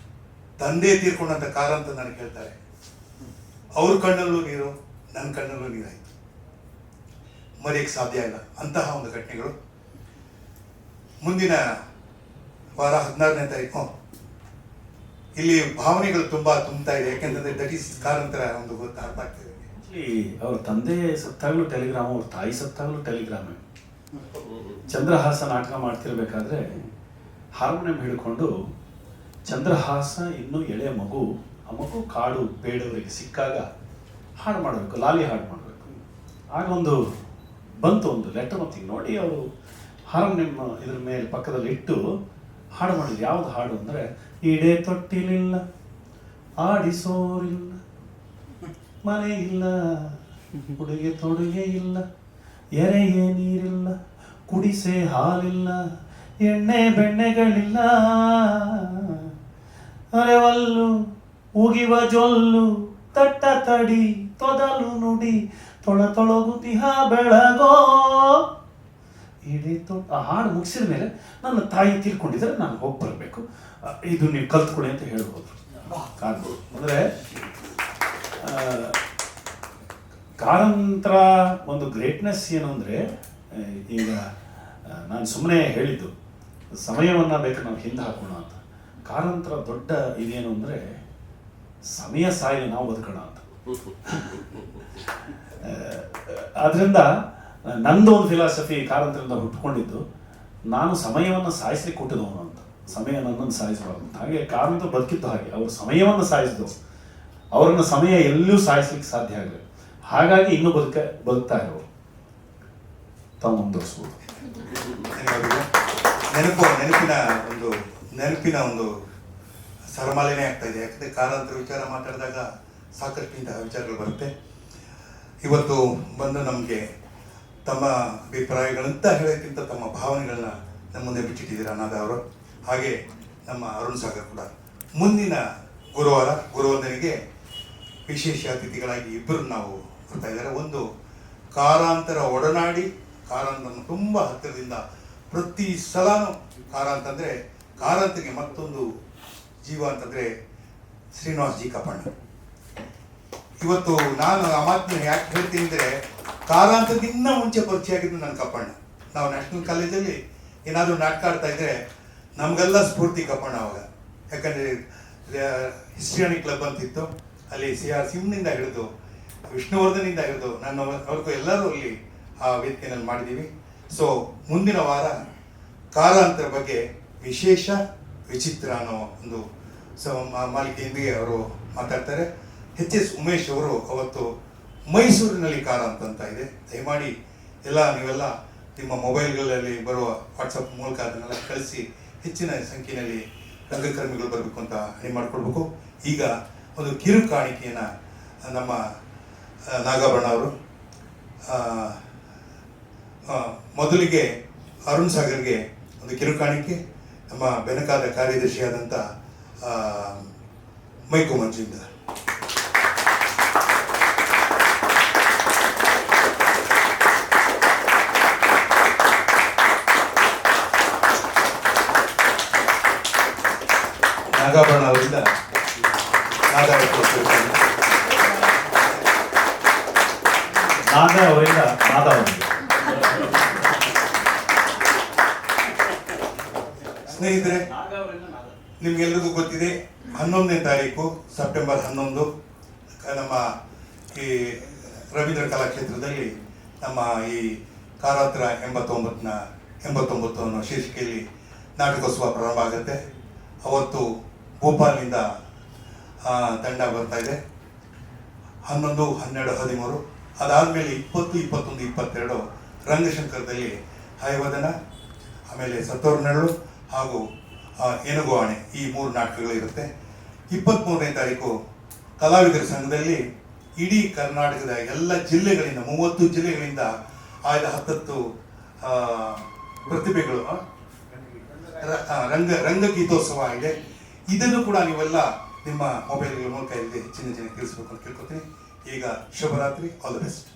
ತಂದೆ ತೀರ್ಕೊಂಡಂತ ಕಾರಂತ ನನಗೆ ಹೇಳ್ತಾರೆ. ಅವ್ರ ಕಣ್ಣಲ್ಲೂ ನೀರು, ನನ್ನ ಕಣ್ಣಲ್ಲೂ ನೀರಾಯಿತು. ಮರೆಯಕ್ಕೆ ಸಾಧ್ಯ ಇಲ್ಲ ಅಂತಹ ಒಂದು ಘಟನೆಗಳು. ಮುಂದಿನ ವಾರ 16ನೇ ತಾರೀಕು ಇಲ್ಲಿ ಭಾವನೆಗಳು ತುಂಬ್ತಾ ಇದೆ. ಯಾಕೆಂತಂದ್ರೆ ದಟ್ ಈಸ್ ಕಾರಂತರ ಒಂದು ಗೊತ್ತ ಅರ್ಥ ಆಗ್ತಿದೆ. ಅವ್ರ ತಂದೆ ಸತ್ತಾಗಲೂ ಟೆಲಿಗ್ರಾಮ್, ಅವ್ರ ತಾಯಿ ಸತ್ತಾಗಲೂ ಟೆಲಿಗ್ರಾಮ್. ಚಂದ್ರಹಾಸ ನಾಟಕ ಮಾಡ್ತಿರ್ಬೇಕಾದ್ರೆ ಹಾರ್ಮೋನಿಯಂ ಹಿಡ್ಕೊಂಡು ಚಂದ್ರಹಾಸ ಇನ್ನೂ ಎಳೆಯ ಮಗು, ಆ ಮಗು ಕಾಡು ಬೇಡವರಿಗೆ ಸಿಕ್ಕಾಗ ಹಾಡು ಮಾಡಬೇಕು, ಲಾಲಿ ಹಾಡು ಮಾಡಬೇಕು. ಆಗ ಒಂದು ಬಂತು ಒಂದು ಲೆಟರ್ ಮತ್ತಿಗೆ ನೋಡಿ ಅವರು ಹಾರ್ಮೋನಿಯಂ ಇದ್ರ ಮೇಲೆ ಪಕ್ಕದಲ್ಲಿ ಇಟ್ಟು ಹಾಡು ಮಾಡಿದ್ರು. ಯಾವ್ದು ಹಾಡು ಅಂದರೆ, ಇಡೆ ತೊಟ್ಟಿಲಿಲ್ಲ, ಆಡಿಸೋರಿಲ್ಲ, ಮನೆ ಇಲ್ಲ, ಉಡುಗೆ ತೊಡುಗೆ ಇಲ್ಲ, ಎರೆಯೇ ನೀರಿಲ್ಲ, ಕುಡಿಸೆ ಹಾಲಿಲ್ಲ, ಎಣ್ಣೆ ಬೆಣ್ಣೆಗಳಿಲ್ಲ, ಅರೆವಲ್ಲು ಉಗಿವ ಜೊಲ್ಲು, ತಟ್ಟ ತಡಿ ತೊದಲು ನುಡಿ, ತೊಳಗುತಿಹ ಬೆಳಗೋ. ಇಡೀ ಆ ಹಾಡು ಮುಗಿಸಿದ ಮೇಲೆ ನನ್ನ ತಾಯಿ ತೀರ್ಕೊಂಡಿದ್ರೆ ನಾನು ಹೋಗಿ ಬರಬೇಕು, ಇದು ನೀವು ಕಲ್ತ್ಕೊಳ್ಳಿ ಅಂತ ಹೇಳ್ಬೋದು. ಕಾಣ್ಬೋದು ಅಂದರೆ ಕಾರಂತರ ಒಂದು ಗ್ರೇಟ್ನೆಸ್ ಏನು ಅಂದರೆ, ಈಗ ನಾನು ಸುಮ್ಮನೆ ಹೇಳಿದ್ದು ಸಮಯವನ್ನು ಬೇಕಾದ್ರೆ ನಾವು ಹಿಂದೆ ಹಾಕೋಣ ಅಂತ. ಕಾರಂತರ ದೊಡ್ಡ ಇದೇನು ಅಂದರೆ, ಸಮಯ ಸಾಯಿ ನಾವು ಬದುಕೋಣ ಅಂತ. ಆದ್ದರಿಂದ ನಂದು ಒಂದು ಫಿಲಾಸಫಿ ಕಾರಂತರಿಂದ ಹುಟ್ಕೊಂಡಿದ್ದು, ನಾನು ಸಮಯವನ್ನು ಸಾಯಿಸ್ಲಿಕ್ಕೆ ಕೊಟ್ಟಿದ್ದವನು ಅಂತ. ಸಮಯ ನನ್ನನ್ನು ಸಾಯಿಸಬಾರ್ದು ಅಂತ. ಹಾಗೆ ಕಾರಂತರು ಬದುಕಿದ್ದು ಹಾಗೆ, ಅವರು ಸಮಯವನ್ನು ಸಾಯಿಸಿದವು. ಅವರನ್ನು ಸಮಯ ಎಲ್ಲೂ ಸಾಯಿಸ್ಲಿಕ್ಕೆ ಸಾಧ್ಯ ಆಗಲಿಲ್ಲ. ಹಾಗಾಗಿ ಇನ್ನೂ ಬದುಕ್ತಾ ಇರೋರು ತಾವು ಮುಂದುವರಿಸ್ಬೋದು. ನೆನಪಿನ ಒಂದು ಸರಮಾಲೆನೇ ಆಗ್ತಾ ಇದೆ. ಯಾಕಂದರೆ ಕಾರಂತರ ವಿಚಾರ ಮಾತಾಡಿದಾಗ ಸಾಕಷ್ಟು ಇಂತಹ ವಿಚಾರಗಳು ಬರುತ್ತೆ. ಇವತ್ತು ಬಂದು ನಮಗೆ ತಮ್ಮ ಅಭಿಪ್ರಾಯಗಳಂತ ಹೇಳೋಕ್ಕಿಂತ ತಮ್ಮ ಭಾವನೆಗಳನ್ನ ನಮ್ಮ ಮುಂದೆ ಬಿಚ್ಚಿಟ್ಟಿದ್ದೀರ ಅನಾಥ ಅವರು. ಹಾಗೆ ನಮ್ಮ ಅರುಣ್ ಸಾಗರ್ ಕೂಡ ಮುಂದಿನ ಗುರುವಂದನಿಗೆ ವಿಶೇಷ ಅತಿಥಿಗಳಾಗಿ ಇಬ್ಬರು ನಾವು ಬರ್ತಾ ಇದ್ದಾರೆ. ಒಂದು ಕಾರಂತರ ಒಡನಾಡಿ, ಕಾರಂತರನ್ನು ತುಂಬ ಹತ್ತಿರದಿಂದ ಪ್ರತಿ ಸಲನೂ ಕಾರಂತಂದರೆ, ಕಾರಂತರಿಗೆ ಮತ್ತೊಂದು ಜೀವ ಅಂತಂದರೆ ಶ್ರೀನಿವಾಸ್ ಜಿ ಕಪ್ಪಣ್ಣ. ಇವತ್ತು ನಾನು ಆ ಮಾತನ್ನ ಯಾಕೆ ಹೇಳ್ತೀನಿ ಅಂದರೆ, ಕಾರಂತಕ್ಕಿಂತ ಮುಂಚೆ ಪರಿಚಯ ಆಗಿದ್ದು ನನ್ನ ಕಪ್ಪಣ್ಣ. ನಾವು ನ್ಯಾಷನಲ್ ಕಾಲೇಜಲ್ಲಿ ಏನಾದರೂ ನಾಟಕ ಆಡ್ತಾ ಇದ್ದರೆ ನಮಗೆಲ್ಲ ಸ್ಫೂರ್ತಿ ಕಪ್ಪಣ್ಣ ಅವಾಗ. ಯಾಕಂದರೆ ಹಿಸ್ಟ್ರಿಯಾನಿಕ್ ಕ್ಲಬ್ ಅಂತಿತ್ತು, ಅಲ್ಲಿ CR ಸಿಂಹನಿಂದ ಹಿಡಿದು ವಿಷ್ಣುವರ್ಧನಿಂದ ಹಿಡಿದು ಅವ್ರಿಗೂ ಎಲ್ಲರೂ ಅಲ್ಲಿ ಆ ವೇದಿಕೆಯಲ್ಲಿ ಮಾಡಿದ್ದೀವಿ. ಸೊ ಮುಂದಿನ ವಾರ ಕಾರಂತರ ಬಗ್ಗೆ ವಿಶೇಷ ವಿಚಿತ್ರ ಅನ್ನೋ ಒಂದು ಮಾಲಿಕೆಯೊಂದಿಗೆ ಅವರು ಮಾತಾಡ್ತಾರೆ. HS ಉಮೇಶ್ ಅವರು ಅವತ್ತು ಮೈಸೂರಿನಲ್ಲಿ ಕಾರಂತ ಅಂತ ಇದೆ, ದಯಮಾಡಿ ನೀವೆಲ್ಲ ನಿಮ್ಮ ಮೊಬೈಲ್ಗಳಲ್ಲಿ ಬರುವ ವಾಟ್ಸಪ್ ಮೂಲಕ ಅದನ್ನೆಲ್ಲ ಕಳಿಸಿ ಹೆಚ್ಚಿನ ಸಂಖ್ಯೆಯಲ್ಲಿ ರಂಗಕರ್ಮಿಗಳು ಬರಬೇಕು ಅಂತ ಹಣೆ ಮಾಡಿಕೊಡ್ಬೇಕು. ಈಗ ಒಂದು ಕಿರು ಕಾಣಿಕೆಯನ್ನು ನಮ್ಮ ನಾಗಬಣ್ಣ ಅವರು, ಮೊದಲಿಗೆ ಅರುಣ್ ಸಾಗರ್ಗೆ ಒಂದು ಕಿರು ಕಾಣಿಕೆ, ನಮ್ಮ ಬೆನಕಾದ ಕಾರ್ಯದರ್ಶಿಯಾದಂಥ ಮೈಕು ಮಂಜುವಿಂದ. ನಾಗಾಭರಣ ಅವರಿಂದ ನಾಗ ಅವರಿಂದ ನಾದ ಅವರಿಗೆ. ಸ್ನೇಹಿತರೆ, ನಿಮ್ಗೆಲ್ರಿಗೂ ಗೊತ್ತಿದೆ 11ನೇ ತಾರೀಕು ಸೆಪ್ಟೆಂಬರ್ 11 ನಮ್ಮ ಈ ರವೀಂದ್ರ ಕಲಾಕ್ಷೇತ್ರದಲ್ಲಿ ನಮ್ಮ ಈ ಕಾರಾಂತರ 89 ಅನ್ನೋ ಶೀರ್ಷಿಕೆಯಲ್ಲಿ ನಾಟಕೋತ್ಸವ ಪ್ರಾರಂಭ ಆಗುತ್ತೆ. ಅವತ್ತು ಭೋಪಾಲ್ನಿಂದ ತಂಡ ಬರ್ತಾ ಇದೆ. 11, 12, 13 ಅದಾದಮೇಲೆ 20, 21, 22 ರಂಗಶಂಕರದಲ್ಲಿ ಹಯವದನ, ಆಮೇಲೆ ಸತ್ತೋರ್ನಳ್ಳು ಹಾಗೂ ಏನುಗು ಆಣೆ ಈ 3 ನಾಟಕಗಳಿರುತ್ತೆ. 23ನೇ ತಾರೀಕು ಕಲಾವಿದರ ಸಂಘದಲ್ಲಿ ಇಡೀ ಕರ್ನಾಟಕದ ಎಲ್ಲ ಜಿಲ್ಲೆಗಳಿಂದ 30 ಜಿಲ್ಲೆಗಳಿಂದ ಆಯ್ದ 10 ಪ್ರತಿಭೆಗಳು ರಂಗಗೀತೋತ್ಸವ ಇದೆ. ಇದನ್ನು ಕೂಡ ನೀವೆಲ್ಲ ನಿಮ್ಮ ಮೊಬೈಲ್ಗಳ ಮೂಲಕ ಇಲ್ಲಿ ಹೆಚ್ಚಿನ ಜನ ತಿಳಿಸ್ಬೇಕು ಅಂತ ಕೇಳ್ಕೊತೀನಿ. ಈಗ ಶುಭರಾತ್ರಿ, ಆಲ್ ದ ಬೆಸ್ಟ್.